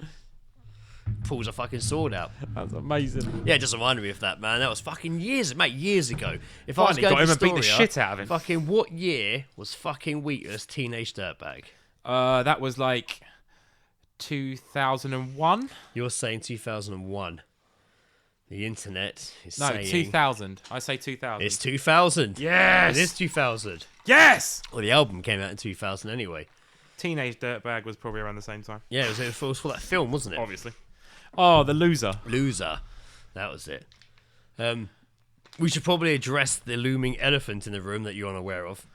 Pulls a fucking sword out. That's amazing. Yeah, it just reminded me of that, man. That was fucking years ago. If I was Finally going got him to and beat the Astoria, shit out of him. Fucking what year was fucking Wheatus Teenage Dirtbag? That was like 2001. You're saying 2001. The internet is No, saying... 2000. I say 2000. It's 2000. Yes! It is 2000. Yes! Well, the album came out in 2000 anyway. Teenage Dirtbag was probably around the same time. Yeah, it was for that film, wasn't it? Obviously. Oh, The Loser. Loser. That was it. We should probably address the looming elephant in the room that you're unaware of.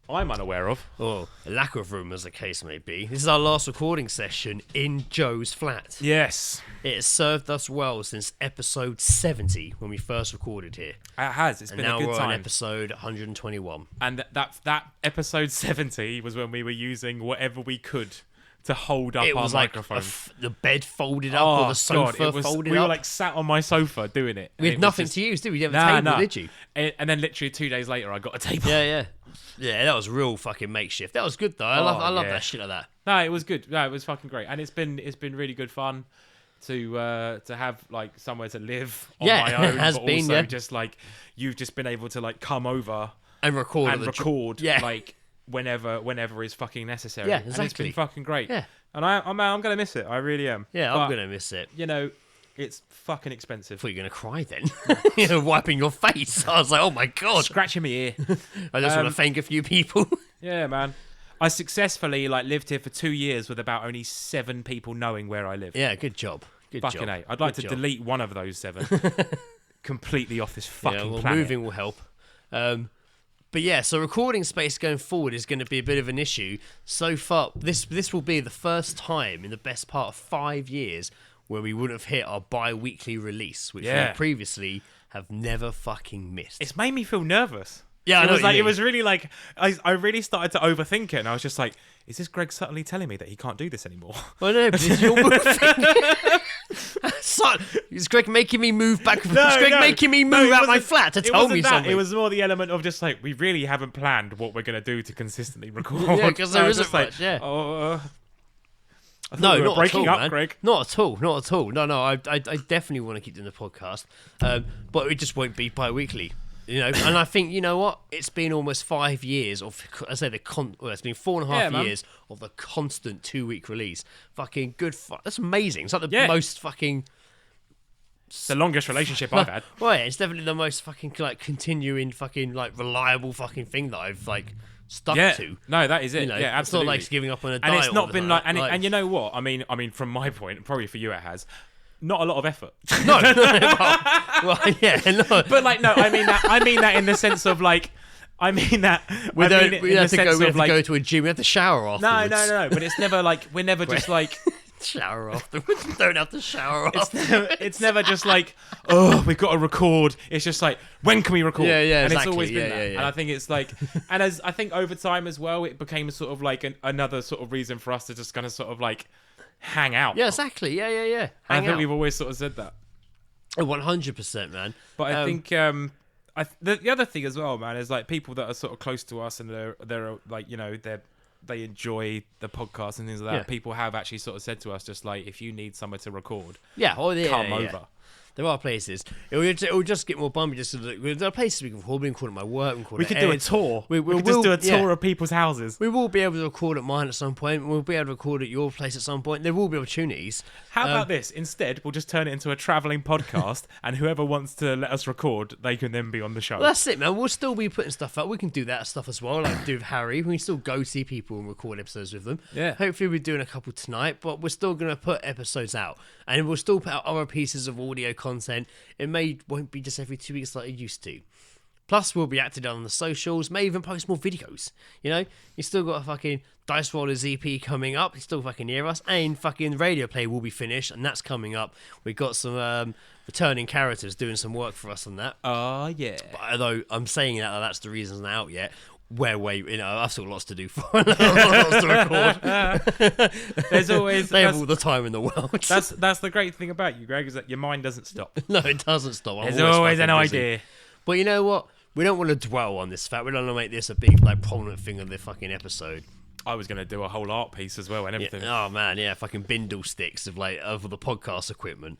I'm unaware of. Or a lack of room, as the case may be. This is our last recording session in Joe's flat. Yes. It has served us well since episode 70, when we first recorded here. It has. It's And been a now good we're time. on episode 121. And that episode 70 was when we were using whatever we could to hold up It our was like microphones. the bed folded up or the sofa folded we up. were like sat on my sofa doing it. We had nothing to use, did we? You didn't have a table, did you? And then literally 2 days later, I got a table. Yeah. Yeah, that was real fucking makeshift. That was good though. I love yeah. that shit like that. No, it was good. No, it was fucking great, and it's been really good fun to have like somewhere to live on Yeah, my own. it has but been, also yeah. just like you've just been able to like come over And record. and record Yeah. like whenever is fucking necessary. Yeah, And it's exactly. been fucking great. Yeah. And I'm gonna miss it. I really am. Yeah, But, I'm going to miss it. You know, it's fucking expensive. I thought you were going to cry then. You're wiping your face. I was like, oh my God. Scratching my ear. I just want to thank a few people. Yeah, man. I successfully like lived here for 2 years with about only 7 people knowing where I live. Yeah, good job. Good Fucking job. A. I'd like Good to job. delete one of those 7 completely off this fucking Yeah, well, planet. moving will help. But yeah, so recording space going forward is going to be a bit of an issue. So far, this will be the first time in the best part of 5 years where we wouldn't have hit our bi-weekly release, which we previously have never fucking missed. It's made me feel nervous. Yeah, I know it was what like you it mean. was really like I really started to overthink it, and I was just like, is this Greg subtly telling me that he can't do this anymore? Well, no, but it's your moving. Is Greg making me move back? Is Greg making me move out my flat to tell me something? It was more the element of just like we really haven't planned what we're gonna do to consistently record. Yeah, because there I was isn't just like, much, yeah. I thought No, we were not breaking at all, up, man. Greg. Not at all. No. I definitely want to keep doing the podcast, but it just won't be bi-weekly. You know, and I think, you know what? It's been almost 5 years of, I say it's been 4.5 man. years of the constant 2-week release. Fucking good. That's amazing. It's like the Yeah. most fucking. It's the longest relationship I've had. Well, yeah, it's definitely the most fucking like continuing fucking like reliable fucking thing that I've like stuck Yeah, to. no, that is it. You know, yeah, absolutely. It's not like giving up on a and diet. it's all not the been time. like, and you know what? I mean, from my point, probably for you it has. Not a lot of effort. No. well, yeah, no. But like, no, I mean that in the sense of like, I mean that. We I mean it we in have the to sense go. We of have like, to go to a gym. We have to shower no, afterwards. no. But it's never like we're never just like Shower afterwards. Don't have to shower It's never just like, oh, we've got to record. It's just like, when can we record? Yeah, And exactly. it's always been Yeah, that. yeah. And I think it's like, and as I think over time as well, it became sort of like another sort of reason for us to just kind of sort of like hang out. Yeah, exactly. Yeah. And I think we've always sort of said that. 100%, man. But I think the other thing as well, man, is like people that are sort of close to us and they're like, you know, they enjoy the podcast and things like that. Yeah. People have actually sort of said to us, just like, if you need somewhere to record, Yeah, come yeah. over. There are places. It will just get more bumpy. Just to look. There are places we can record. We can record at my work. We could do a tour. We could just do a tour of people's houses. We will be able to record at mine at some point. We'll be able to record at your place at some point. There will be opportunities. How about this? Instead, we'll just turn it into a travelling podcast, and whoever wants to let us record, they can then be on the show. Well, that's it, man. We'll still be putting stuff up. We can do that stuff as well, like we do with Harry. We can still go see people and record episodes with them. Yeah. Hopefully, we're doing a couple tonight, but we're still going to put episodes out. And we'll still put out other pieces of audio content. It won't be just every 2 weeks like it used to. Plus, we'll be active on the socials, may even post more videos. You know, you still got a fucking Dice Rollers EP coming up. You still fucking hear us. And fucking Radio Play will be finished, and that's coming up. We've got some returning characters doing some work for us on that. Oh, yeah. But although I'm saying that's the reason's not out yet. I've still got lots to do for lots to record. There's always... They have all the time in the world. That's the great thing about you, Greg, is that your mind doesn't stop. No, it doesn't stop. There's always an fucking busy. idea. But you know what? We don't want to dwell on this fact. We don't want to make this a big, like, prominent thing of the fucking episode. I was going to do a whole art piece as well and everything. Yeah. Oh man, yeah, fucking bindle sticks of the podcast equipment.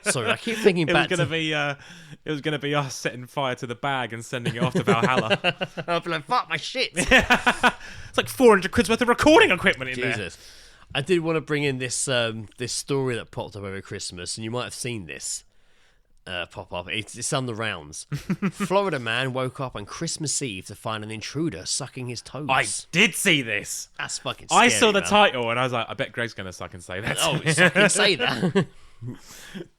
Sorry, I keep thinking It back was going to be us setting fire to the bag and sending it off to Valhalla. I'll be like, fuck my shit. It's like 400 quid's worth of recording equipment in there. Jesus. I did want to bring in this this story that popped up over Christmas, and you might have seen this pop up. It's on the rounds. Florida man woke up on Christmas Eve to find an intruder sucking his toes. I did see this. That's fucking scary, I saw the man. title and I was like, I bet Greg's going to suck and say that. Oh, fucking say that.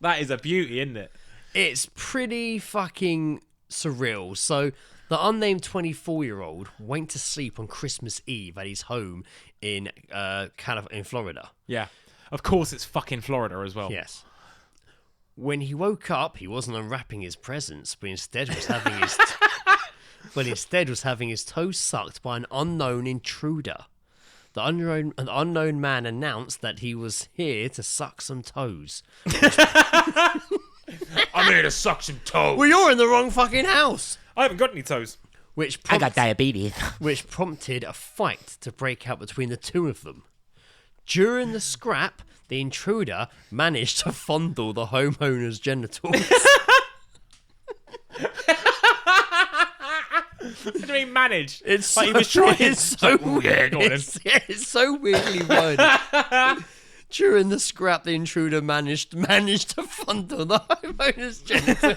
That is a beauty, isn't it? It's pretty fucking surreal. So, the unnamed 24-year-old went to sleep on Christmas Eve at his home in Florida. Yeah. Of course, it's fucking Florida as well. Yes. When he woke up, he wasn't unwrapping his presents, but instead was having his toes sucked by an unknown intruder. An unknown man announced that he was here to suck some toes. I'm here to suck some toes. Well, you're in the wrong fucking house. I haven't got any toes. I got diabetes. Which prompted a fight to break out between the two of them. During the scrap, the intruder managed to fondle the homeowner's genitals. What do you mean managed? It's like he was trying. It's so weird. Go on then. It's so weirdly worded. During the scrap, the intruder managed to fondle the homeowner's genitals.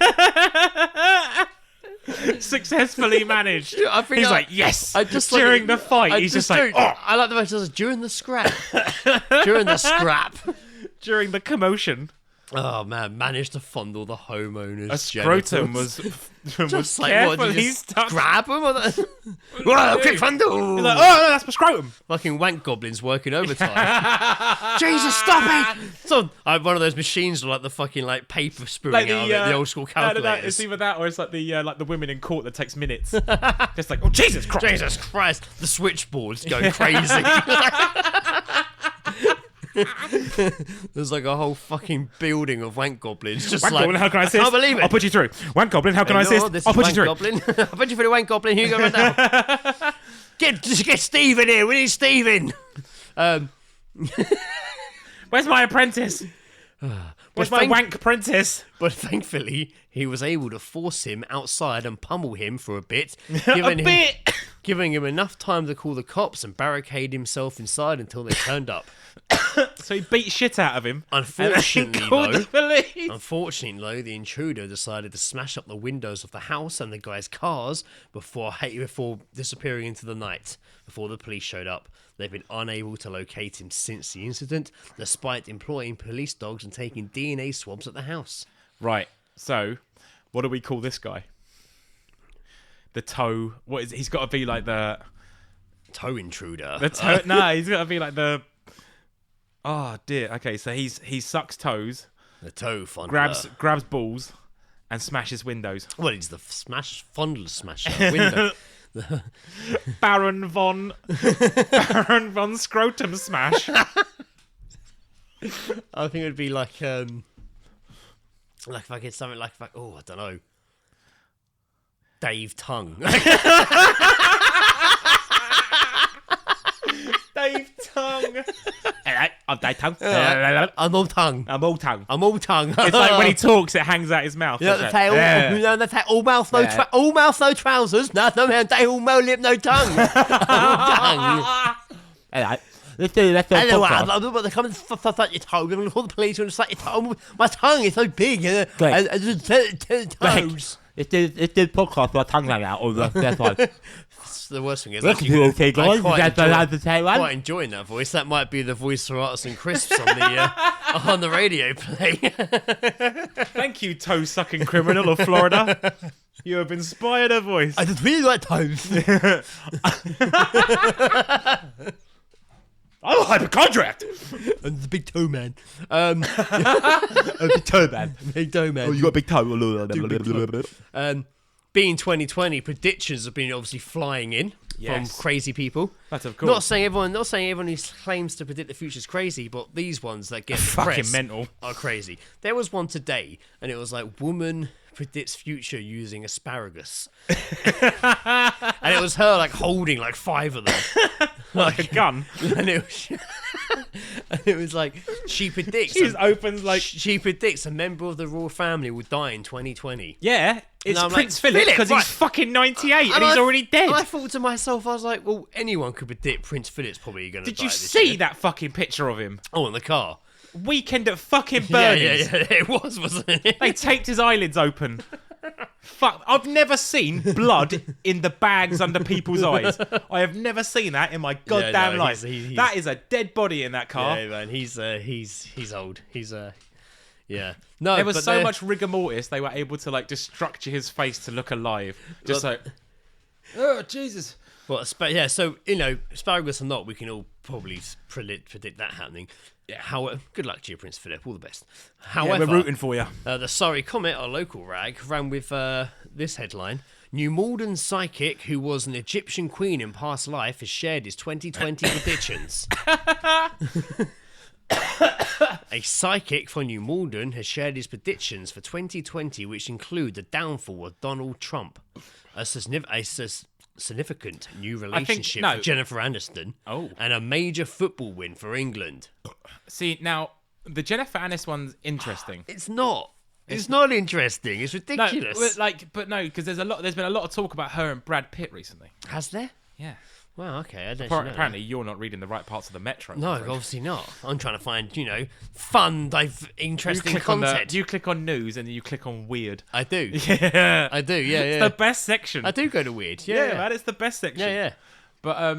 Successfully managed. I think He's like, yes. During the fight, he's just like, oh. I like the way it says during the scrap. During the scrap. During the commotion. Oh man, managed to fondle the homeowner's A scrotum genitals. was Just like, what, did you just stuck. grab him? Whoa, quick fondle! He's like, oh, no, that's my scrotum. Fucking wank goblins working overtime. Jesus, stop it! So one of those machines with like the fucking like paper spewing out of it, the old school calculators. No, it's either that or it's like the women in court that takes minutes. Just like, oh Jesus Christ! Jesus Christ! The switchboard's going crazy. There's like a whole fucking building of wank goblins. Just Wank like, goblin, how can I assist? can't believe it. I'll put you through. Wank goblin, how can I assist? This I'll is put you wank through. Goblin. I'll put you through the wank goblin. Here you go right now. Get Steve in here. We need Steve in. Where's my apprentice? Where's my wank apprentice? But thankfully, he was able to force him outside and pummel him for a bit, giving him enough time to call the cops and barricade himself inside until they turned up. So he beat shit out of him. Unfortunately, Called the police. the intruder decided to smash up the windows of the house and the guy's cars before disappearing into the night. Before the police showed up, they've been unable to locate him since the incident, despite employing police dogs and taking DNA swabs at the house. Right. So, what do we call this guy? The toe. What is? He's got to be like the toe intruder. The toe. No, he's got to be like the. Oh dear. Okay, so he sucks toes, The toe fondler. grabs balls, and smashes windows. Well, he's the fondler smasher. Window. Baron von Scrotum Smash. I think it would be like if I get something like I don't know, Dave Tongue. Dave Tongue. Hello, I'm Dave Tongue. I'm all tongue. I'm all tongue. I'm all tongue. It's like when he talks, it hangs out his mouth. You know, doesn't it? they say all mouth, no all mouth, no trousers. No, man, they all lip, no tongue. Tongue. Hello. Let's do Hello, podcast. they come and fuck your tongue. We're going to call the police and suck your tongue. My tongue is so big. Toes. Let's do podcast with our tongue hang out. That's fine. The worst thing is, Look at you, okay, guys. quite enjoying that voice. That might be the voice for Arts and Crisps on the radio play. Thank you, toe-sucking criminal of Florida. You have inspired a voice. I just really like toes. I'm a hypochondriac. I'm the big toe man. I'm the toe man. Big toe man. Oh, you got a big toe. Being 2020, predictions have been obviously flying in from crazy people. That's of course. Not saying everyone who claims to predict the future is crazy, but these ones that get the fucking press mental are crazy. There was one today, and it was like woman predicts future using asparagus, and it was her like holding like 5 of them, like a gun, and it was like she predicts. She just opens like she predicts a member of the royal family will die in 2020. Yeah, it's And I'm Prince like, Philip because right. he's fucking 98 and he's already dead. And I thought to myself, I was like, well, anyone could predict Prince Philip's probably going to die. Did you this see year. that fucking picture of him? Oh, in the car. Weekend at fucking Yeah, Bernie's. yeah, it was, wasn't it? They taped his eyelids open. Fuck, I've never seen blood in the bags under people's eyes. I have never seen that in my goddamn life. he's- That is a dead body in that car. Yeah, man, he's old. Yeah. No, There was but so they're- much rigor mortis, they were able to like just structure his face to look alive. Just like, oh, Jesus. Well, so, asparagus or not, we can all probably predict that happening. Yeah. However, good luck to you, Prince Philip. All the best. However, we're rooting for you. The Surrey Comet, our local rag, ran with this headline. New Malden psychic who was an Egyptian queen in past life has shared his 2020 predictions. A psychic from New Malden has shared his predictions for 2020, which include the downfall of Donald Trump, a significant new relationship no. with Jennifer Aniston, and a major football win for England. See, now, the Jennifer Aniston one's interesting. It's not. It's not interesting. It's ridiculous. But no, because there's been a lot of talk about her and Brad Pitt recently. Has there? Yeah. Well, okay. I don't know. Apparently, you're not reading the right parts of the Metro. No, obviously not. I'm trying to find, fun, interesting content. You click on news and then you click on weird. I do. Yeah. I do, yeah. It's the best section. I do go to weird. Yeah, Yeah, man, it's the best section. Yeah. But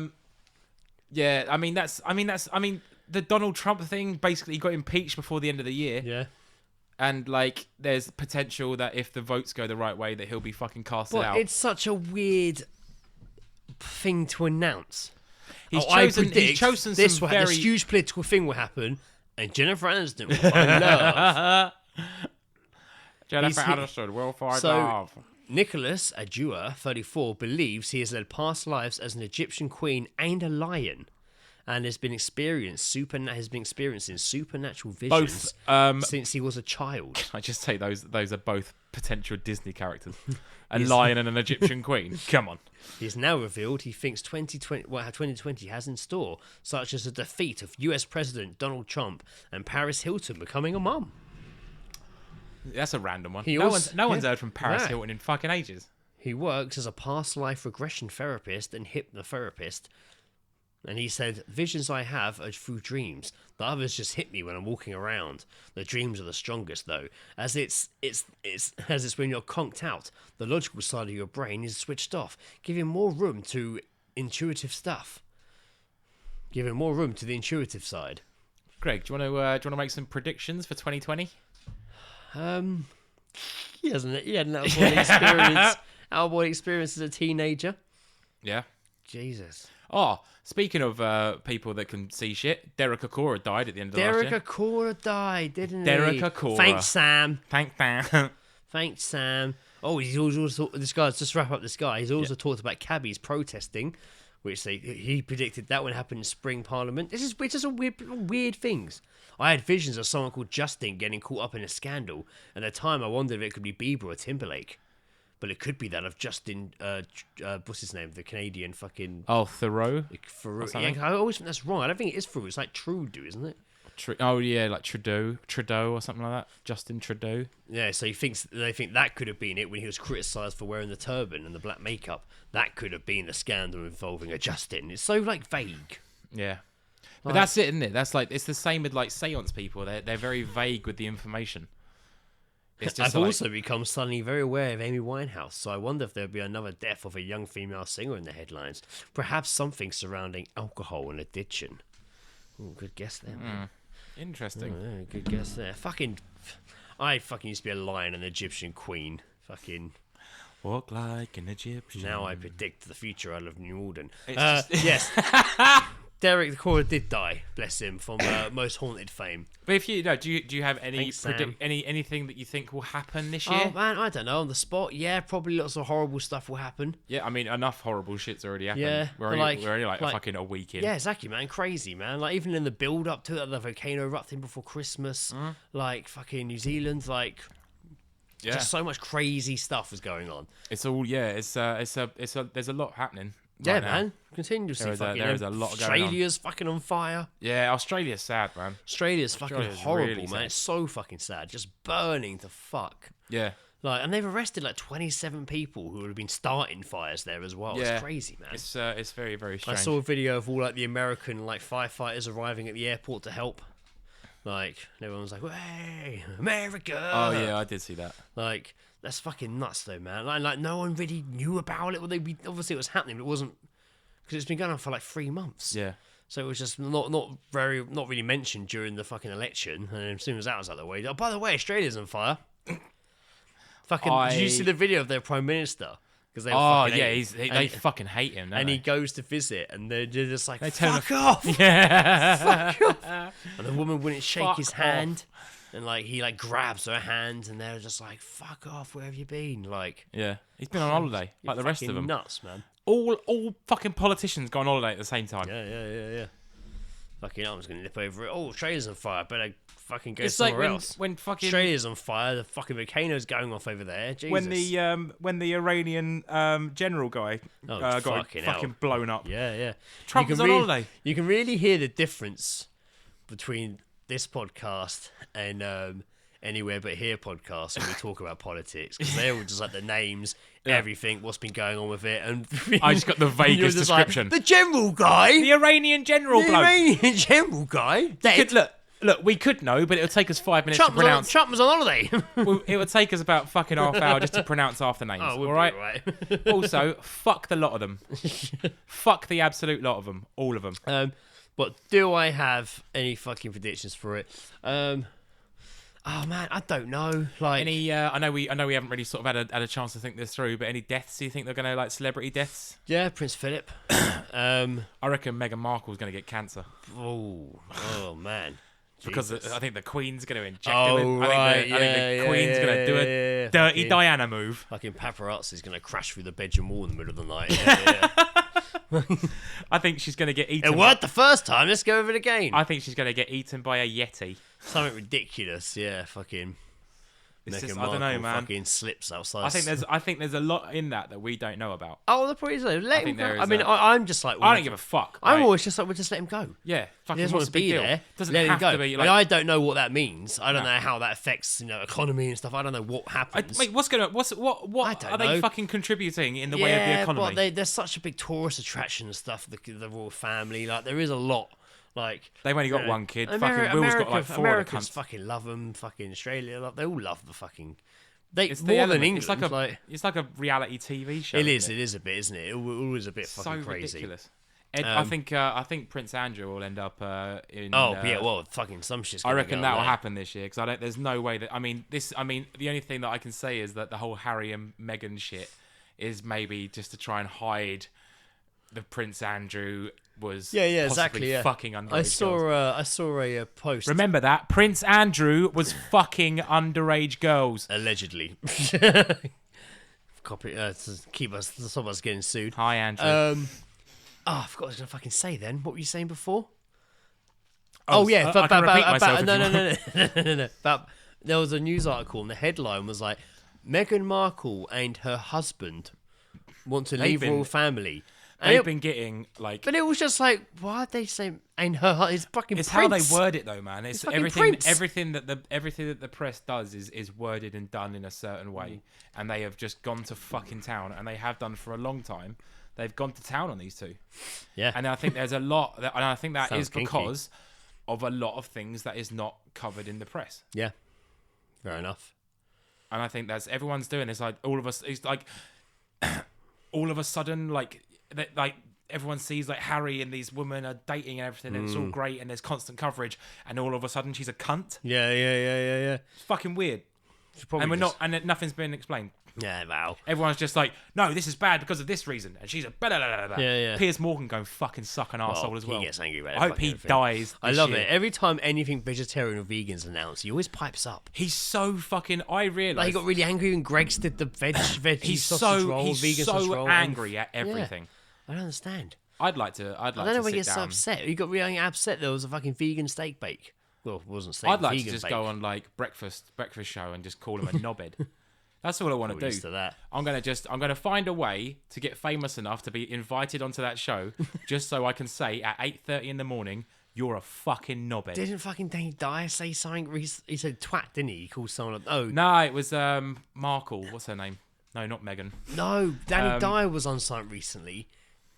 yeah, I mean the Donald Trump thing basically got impeached before the end of the year. Yeah. And like there's potential that if the votes go the right way that he'll be fucking casted But out. it's such a weird thing to announce. He's I chosen predict this huge political thing will happen and Jennifer Aniston will find love. Jennifer He's- Aniston will find so- love. Nicholas Adjua, 34, believes he has led past lives as an Egyptian queen and a lion, and has been experiencing supernatural visions since he was a child. I just say those are both potential Disney characters. A lion and an Egyptian queen. Come on. He's now revealed he thinks 2020 has in store, such as the defeat of US President Donald Trump and Paris Hilton becoming a mum. That's a random one. He No also- one's yeah. heard from Paris Yeah. Hilton in fucking ages. He works as a past life regression therapist and hypnotherapist. And he said, visions I have are through dreams. The others just hit me when I'm walking around. The dreams are the strongest though, as it's when you're conked out. The logical side of your brain is switched off, giving more room to intuitive stuff. Giving more room to the intuitive side. Greg, do you want to make some predictions for 2020? He hadn't out of body experience. Out of body experience as a teenager. Yeah. Jesus. Oh, speaking of people that can see shit, Derek Okora died at the end of the last year. Derek Okora died, didn't he? Derek Okora. Thanks, Sam. Thank. Thanks, Sam. Oh, he's also this guy's just to wrap up. This guy, he's also talked about cabbies protesting, which he predicted that would happen in spring parliament. This is just a weird things. I had visions of someone called Justin getting caught up in a scandal. At the time, I wondered if it could be Bieber or Timberlake, but it could be that of Justin. What's his name? The Canadian fucking. Oh, Thoreau. Theroux. Yeah, I always think that's wrong. I don't think it is Theroux. It's like Trudeau, isn't it? Oh yeah, like Trudeau or something like that. Justin Trudeau. Yeah, so they think that could have been it when he was criticised for wearing the turban and the black makeup. That could have been the scandal involving a Justin. It's so like vague. Yeah, but that's it, isn't it? That's like it's the same with like seance people. They're very vague with the information. It's just I've also become suddenly very aware of Amy Winehouse, so I wonder if there'll be another death of a young female singer in the headlines. Perhaps something surrounding alcohol and addiction. Ooh, good guess there, man. Interesting. Oh, yeah, good guess there. I used to be a lion and Egyptian queen. Walk like an Egyptian. Now I predict the future out of New Malden. It's just- Yes. Derek the Cora did die, bless him, from Most Haunted fame. But if you know, do you have any Thanks, Sam. anything that you think will happen this year? Oh man, I don't know. On the spot, yeah, probably lots of horrible stuff will happen. Yeah, I mean, enough horrible shit's already happened. Yeah, we're only like fucking a week in. Yeah, exactly, man. Crazy, man. Like even in the build up to it, the volcano erupting before Christmas, like fucking New Zealand, like just so much crazy stuff was going on. It's all there's a lot happening. Yeah, right now. man. Continuously There is a lot going on. Australia's fucking on fire. Yeah, Australia's sad, man. Australia's fucking horrible, really man. sad. It's so fucking sad. Just burning to fuck. Yeah. Like, and they've arrested like 27 people who have been starting fires there as well. Yeah. It's crazy, man. It's very, very strange. I saw a video of all like the American like firefighters arriving at the airport to help. Like, and everyone's like, "Hey, America!" Oh yeah, I did see that. Like, that's fucking nuts, though, man. Like no one really knew about it. Well, obviously it was happening, but it wasn't because it's been going on for like 3 months. Yeah. So it was just not really mentioned during the fucking election. And as soon as that was out of the way, oh, by the way, Australia's on fire. Did you see the video of their prime minister? They fucking hate him. And he they? goes to visit, and they're just like, tell him fuck off! Yeah. Fuck off! And the woman wouldn't shake his hand, and like he like grabs her hand, and they're just like, fuck off! Where have you been? Like, Yeah, he's been on holiday like the rest of them. Nuts, man. All fucking politicians go on holiday at the same time. Yeah. Fucking, I'm just gonna nip over it. Oh, Australia's on fire. Better fucking go It's like somewhere else. when fucking Australia's on fire. The fucking volcano's going off over there. Jesus. when the Iranian general guy got fucking blown up. Yeah. Trump was on holiday. You can really hear the difference between this podcast and Anywhere But Here podcast when we talk about politics, because they're all just like the names, everything, what's been going on with it, and I just got the vaguest description. Like, the general guy, The Iranian general bloke. Iranian general guy, dead. Look, we could know, but it would take us 5 minutes Trump to pronounce. Trump was on holiday. It would take us about fucking half hour just to pronounce half the names. Oh, all right. right. Also, fuck the lot of them. Fuck the absolute lot of them. All of them. But do I have any fucking predictions for it? Oh man, I don't know. Like Any? I know we haven't really sort of had a chance to think this through, but any deaths? Do you think they're going to like celebrity deaths? yeah, Prince Philip. I reckon Meghan Markle's going to get cancer Oh man. because Jesus. I think the Queen's going to inject Oh, him. right, I think the Queen's going to do a yeah. dirty Fucking- Diana move. Fucking paparazzi's gonna crash through the bedroom wall in the middle of the night. Yeah. I think she's going to get eaten. It worked the first time. Let's go over it again. I think she's going to get eaten by a yeti. Something ridiculous. Yeah, fucking. It's Meghan just, I don't know, Markle man. Fucking slips outside. I think there's a lot in that we don't know about. Oh, the point is, let him think go. there I is mean, a- I'm just like. I don't give a fuck. I'm right? always just like, we'll just let him go. Yeah, He fucking doesn't what's want to the big be deal? there. Doesn't let him have go. to be I like. mean, I don't know what that means. I don't No. know how that affects economy and stuff. I don't know what happens. Mate, what I don't are they know. fucking contributing in the way of the economy? But there's such a big tourist attraction and stuff. The royal family, like there is a lot. Like They've only got you know, one kid. Fucking Will's got like 4 of the Americans cunts. fucking love them. Fucking Australia, like, they all love the fucking. They It's more the than element. England. It's like a reality TV show. It isn't is a bit, isn't it? It always a bit fucking so crazy. ridiculous. I think Prince Andrew will end up in. Fucking some shit's. I gonna reckon go that will there. happen this year because there's no way that. I mean, the only thing that I can say is that the whole Harry and Meghan shit is maybe just to try and hide the Prince Andrew was Yeah, possibly exactly. Yeah. fucking underage I girls. saw a post. Remember that Prince Andrew was fucking underage girls. Allegedly. Copy. To keep us, to stop us getting sued. Hi, Andrew. I forgot what I was gonna fucking say. Then what were you saying before? Oh, yeah, I can repeat myself if you no. About, there was a news article and the headline was like, Meghan Markle and her husband want to leave royal family. And They've been getting like. but it was just like, why'd they say and her? It's fucking. It's Prince. how they word it though, man. It's fucking everything. Prince. Everything that the press does is worded and done in a certain way, and they have just gone to fucking town, and they have done for a long time. They've gone to town on these two. Yeah, And I think there's a lot, and I think that Sounds is kinky. because of a lot of things that is not covered in the press. yeah, fair enough. And I think that's everyone's doing. It's like all of us. It's like all of a sudden, like everyone sees like Harry and these women are dating and everything, and it's all great, and there's constant coverage, and all of a sudden she's a cunt. Yeah. It's fucking weird. And we're not, and nothing's been explained. Yeah, wow. Everyone's just like, no, this is bad because of this reason, and she's a blah, blah, blah, blah. Yeah. Piers Morgan going fucking suck an arsehole as well. He gets angry about it. I hope fucking he everything. dies. I this love year. it. Every time anything vegetarian or vegan's announced, he always pipes up. He's so fucking. I realize Like he got really angry when Greg's did the veggie he's sausage roll, vegan sausage roll. angry at everything. I don't understand. I'd like to. I don't know why he sit gets so down. upset. He got really upset there was a fucking vegan steak bake. Well, it wasn't steak. I'd like vegan to just bake. go on like breakfast show and just call him a knobhead. That's all I want to Got used do. to that. I'm gonna find a way to get famous enough to be invited onto that show, just so I can say at 8:30 in the morning, you're a fucking knobhead. Didn't fucking Danny Dyer say something? He said twat, didn't he? He called someone. Oh No, it was Markle. What's her name? No, not Megan. no, Danny Dyer was on something recently,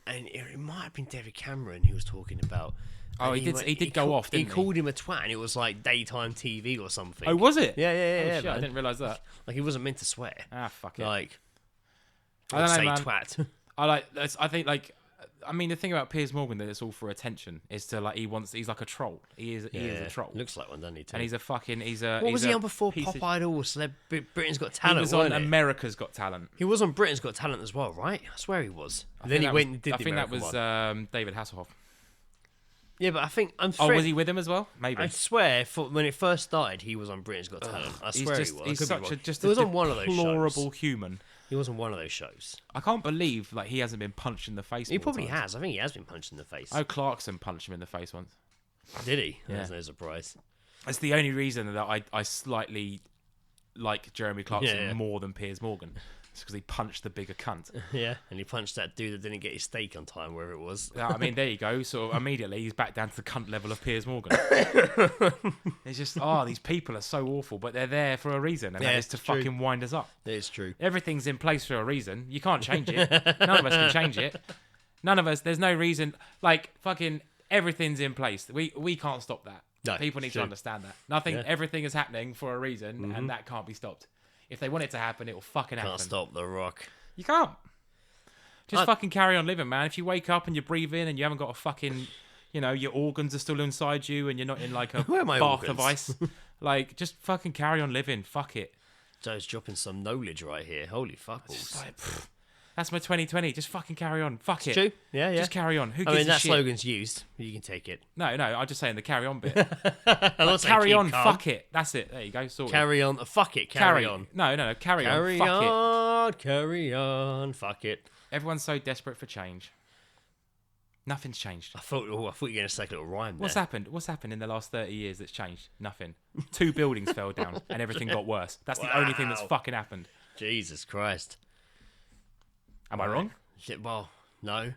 and it might have been David Cameron he was talking about. Oh, And he did go off, didn't he? He called him a twat, and it was like daytime TV or something. Oh, was it? Yeah, Oh, shit, I man. didn't realise that. Like he wasn't meant to swear. Ah, fuck it. Like I don't know, say man. twat. I think like. I mean, the thing about Piers Morgan that it's all for attention is to like he's like a troll. He is a troll. Looks like one, doesn't he? Too? And he's a fucking What was he on before Pop Idol or Britain's Got Talent? He was on wasn't it? America's Got Talent. He was on Britain's Got Talent as well, right? I swear he was. And then he went and did I the think that American was one. David Hasselhoff. Yeah, but I think Oh, was he with him as well? Maybe. I swear, when it first started, he was on Britain's Got Talent. I He's swear just, he was. he's I could be such wrong. a just He was a on one of those deplorable shows. human. He was on one of those shows. I can't believe like he hasn't been punched in the face. He more probably times. has. I think he has been punched in the face. Oh, Clarkson punched him in the face once. Did he? Yeah. That's no surprise. That's the only reason that I slightly like Jeremy Clarkson Yeah. more than Piers Morgan. It's because he punched the bigger cunt. Yeah, and he punched that dude that didn't get his steak on time, wherever it was. Yeah, I mean, there you go. So immediately he's back down to the cunt level of Piers Morgan. It's just, these people are so awful, but they're there for a reason, and Yeah, that is to it's true. fucking wind us up. It's true. Everything's in place for a reason. You can't change it. None of us can change it. None of us. There's no reason. Like fucking everything's in place. We can't stop that. No, People need true. to understand that. Nothing. Yeah. Everything is happening for a reason, and that can't be stopped. If they want it to happen, it will fucking happen. Can't stop the Rock. You can't. Just I- fucking carry on living, man. If you wake up and you breathe in and you haven't got a fucking, your organs are still inside you and you're not in like a Where are my bath of organs? ice, like just fucking carry on living. Fuck it. Joe's dropping some knowledge right here. Holy fuck It's balls. like, that's my 2020. Just fucking carry on. Fuck it. True. Yeah. Just carry on. Who I gives mean, a that shit? slogan's used. You can take it. No, I'm just saying the carry on bit. I'm not saying Carry keep on. calm. Fuck it. That's it. There you go. Sorted. Carry on. Fuck it. Carry on. No. Carry on. Carry Fuck it. on. Carry on. Fuck it. Everyone's so desperate for change. Nothing's changed. I thought you were going to say a little rhyme there. What's happened? What's happened in the last 30 years that's changed? Nothing. 2 buildings fell down and everything got worse. That's the only thing that's Wow. fucking happened. Jesus Christ. Am I wrong? Shit, well, no.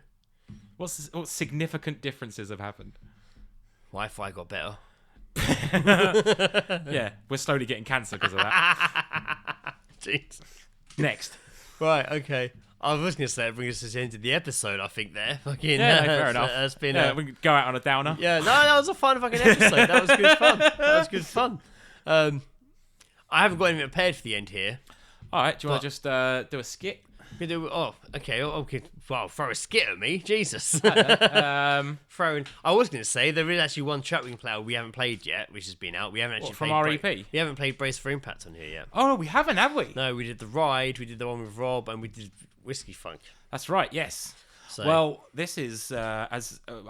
What significant differences have happened? Wi-Fi got better. Yeah, we're slowly getting cancer because of that. Jeez. Next. Right, okay. I was going to say it brings us to the end of the episode, I think, there. Fucking, Yeah, no, fair enough. That's been, We can go out on a downer. yeah, no, that was a fun fucking episode. That was good fun. That was good fun. I haven't got anything prepared for the end here. All right, do you want to just do a skit? We do, okay. Well, throw a skit at me. Jesus. Throwing. I was going to say, there is actually one track we can play we haven't played yet, which has been out. We haven't actually from played REP? We haven't played Brace for Impact on here yet. Oh, we haven't, have we? No, we did The Ride, we did the one with Rob, and we did Whiskey Funk. That's right, yes. So, Well, this is I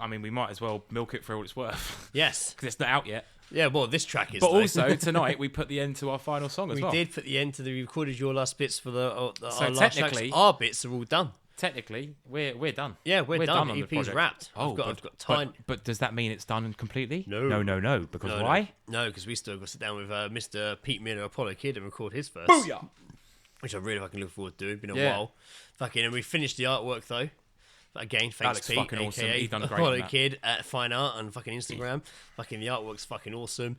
mean, we might as well milk it for all it's worth yes. because it's not out yet. Yeah, well, this track is. But though. also tonight we put the end to our final song as we well. did put the end to the recorded your last bits for the So our last tracks. technically- Our bits are all done. Technically, we're done. Yeah, we're done. on the EP's project. wrapped. Oh, I've got time. But does that mean it's done completely? No. No. Because why? No, because we still got to sit down with Mr. Pete Miller, Apollo Kid, and record his verse. Booyah! Which I really fucking look forward to doing. Been a Yeah. while. Fucking, and we finished the artwork though. But again, thanks looks Pete, fucking awesome. aka He's done great on Apollo that. Kid at Fine Art on fucking Instagram. Fucking the artwork's fucking awesome.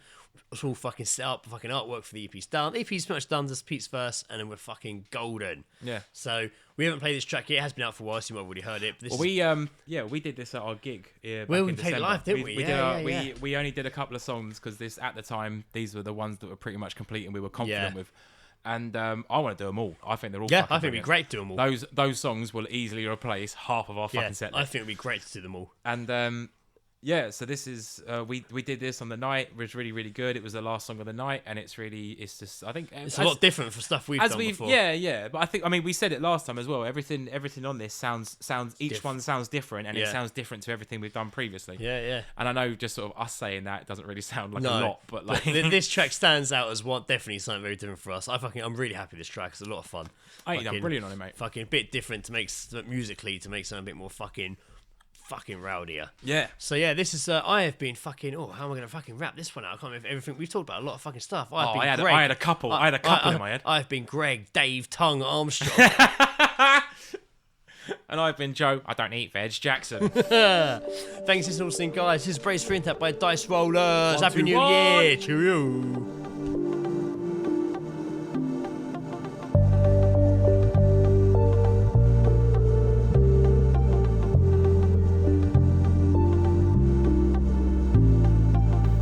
It's all fucking set up. Fucking artwork for the EP's done. EP's pretty much done. Just Pete's verse, and then we're fucking golden. Yeah. So we haven't played this track yet. It has been out for a while, so you might have already heard it. But this Well, we did this at our gig. Back Well, we in played December. live, didn't we? We, Yeah, did yeah. we only did a couple of songs because this at the time these were the ones that were pretty much complete and we were confident Yeah. with. And I want to do them all. I think they're all. Yeah, fucking I think it'd be brilliant. great to do them all. Those songs will easily replace half of our Yeah, fucking set I list. think it'd be great to do them all. And yeah, so this is we did this on the night. It was really, really good. It was the last song of the night, and it's just I think It's a lot different for stuff we've done before. yeah. But I mean we said it last time as well. Everything on this sounds each one sounds different, and it Yeah. sounds different to everything we've done previously. Yeah. And I know just sort of us saying that doesn't really sound like No, a lot, but like this track stands out as one definitely something very different for us. I'm really happy with this track. It's a lot of fun. I think you've done brilliant on it, mate. Fucking a bit different to make musically to make something a bit more fucking rowdier. Yeah. So yeah, this is I have been fucking. Oh, how am I gonna fucking wrap this one out? I can't remember everything we've talked about. A lot of fucking stuff. I had a couple in my head. I've been Greg, Dave, Tongue, Armstrong. And I've been Joe. I don't eat veg. Jackson. Thanks for listening, guys. This is Brace for Intact by Dice Rollers. 1, Happy 2, New 1. Year. Cheerio.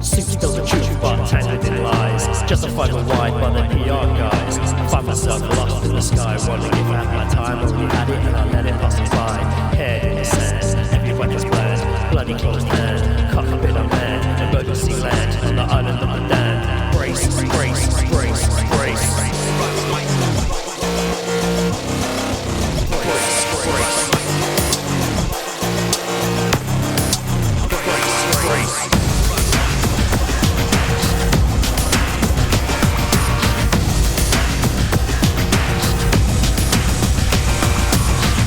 Six tells the truth, but tangled in lies. Justified or wide by the PR guys. Find myself lost in the sky, wondering if I had my time. Only had it and I let it pass me by. Head in the sand, everyone is planned. Bloody closed hand, cut a bit of man. Emergency land on the island of the damned. Brace, brace, brace, brace.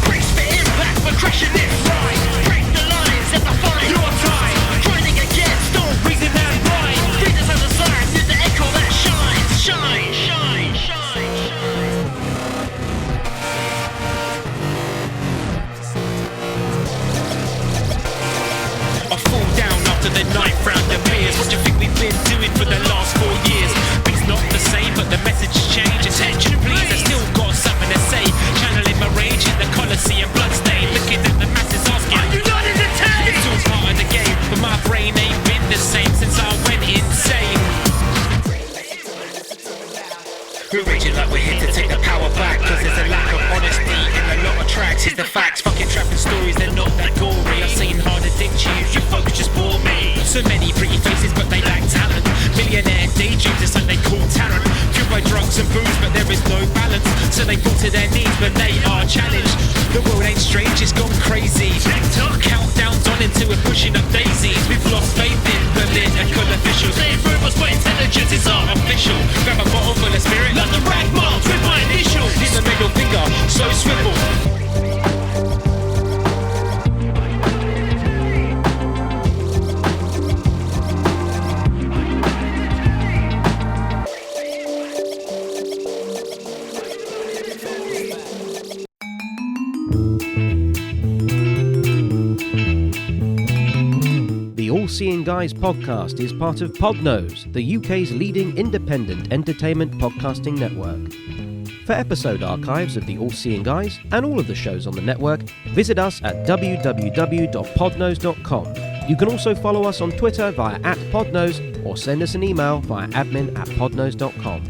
Brace for impact, for crashing it right. Break the lines and the fine. Your time, grinding against all reason and rhyme. Read this as a sign, use the echo that shines. Shine, shine, shine, shine. I fall down after the ninth round of beers. What do you think we've been doing for the last 4 years? Beats not the same, but the message has changed. Attention please, I still got something to say. Channeling my rage in the Colosseum bloodstain. Looking at the masses asking, are you not entertained? It's all part of the game, but my brain ain't been the same since I went insane. We're raging like we're here to take the power back. Cause there's a lack of honesty in a lot of tracks. Here's the facts, fucking trapping stories, they're not that gory. I've seen harder things you folks just bore me. So many pretty faces but they lack talent. Millionaire daydreams, it's like they call talent. Fueled by drugs and booze but there is no balance. So they fall to their knees but they are challenged. The world ain't strange, it's gone crazy. Countdowns on into a pushing up daisies. We've lost faith in political officials. They improve us but intelligence is artificial. Grab a bottle full of spirit like the rag marks with my initials. Here's the middle finger, so swivel. The All Seeing Guys podcast is part of Podnose, the UK's leading independent entertainment podcasting network. For episode archives of the All Seeing Guys and all of the shows on the network, visit us at www.podnose.com. You can also follow us on Twitter via @podnose or send us an email via admin@podnose.com.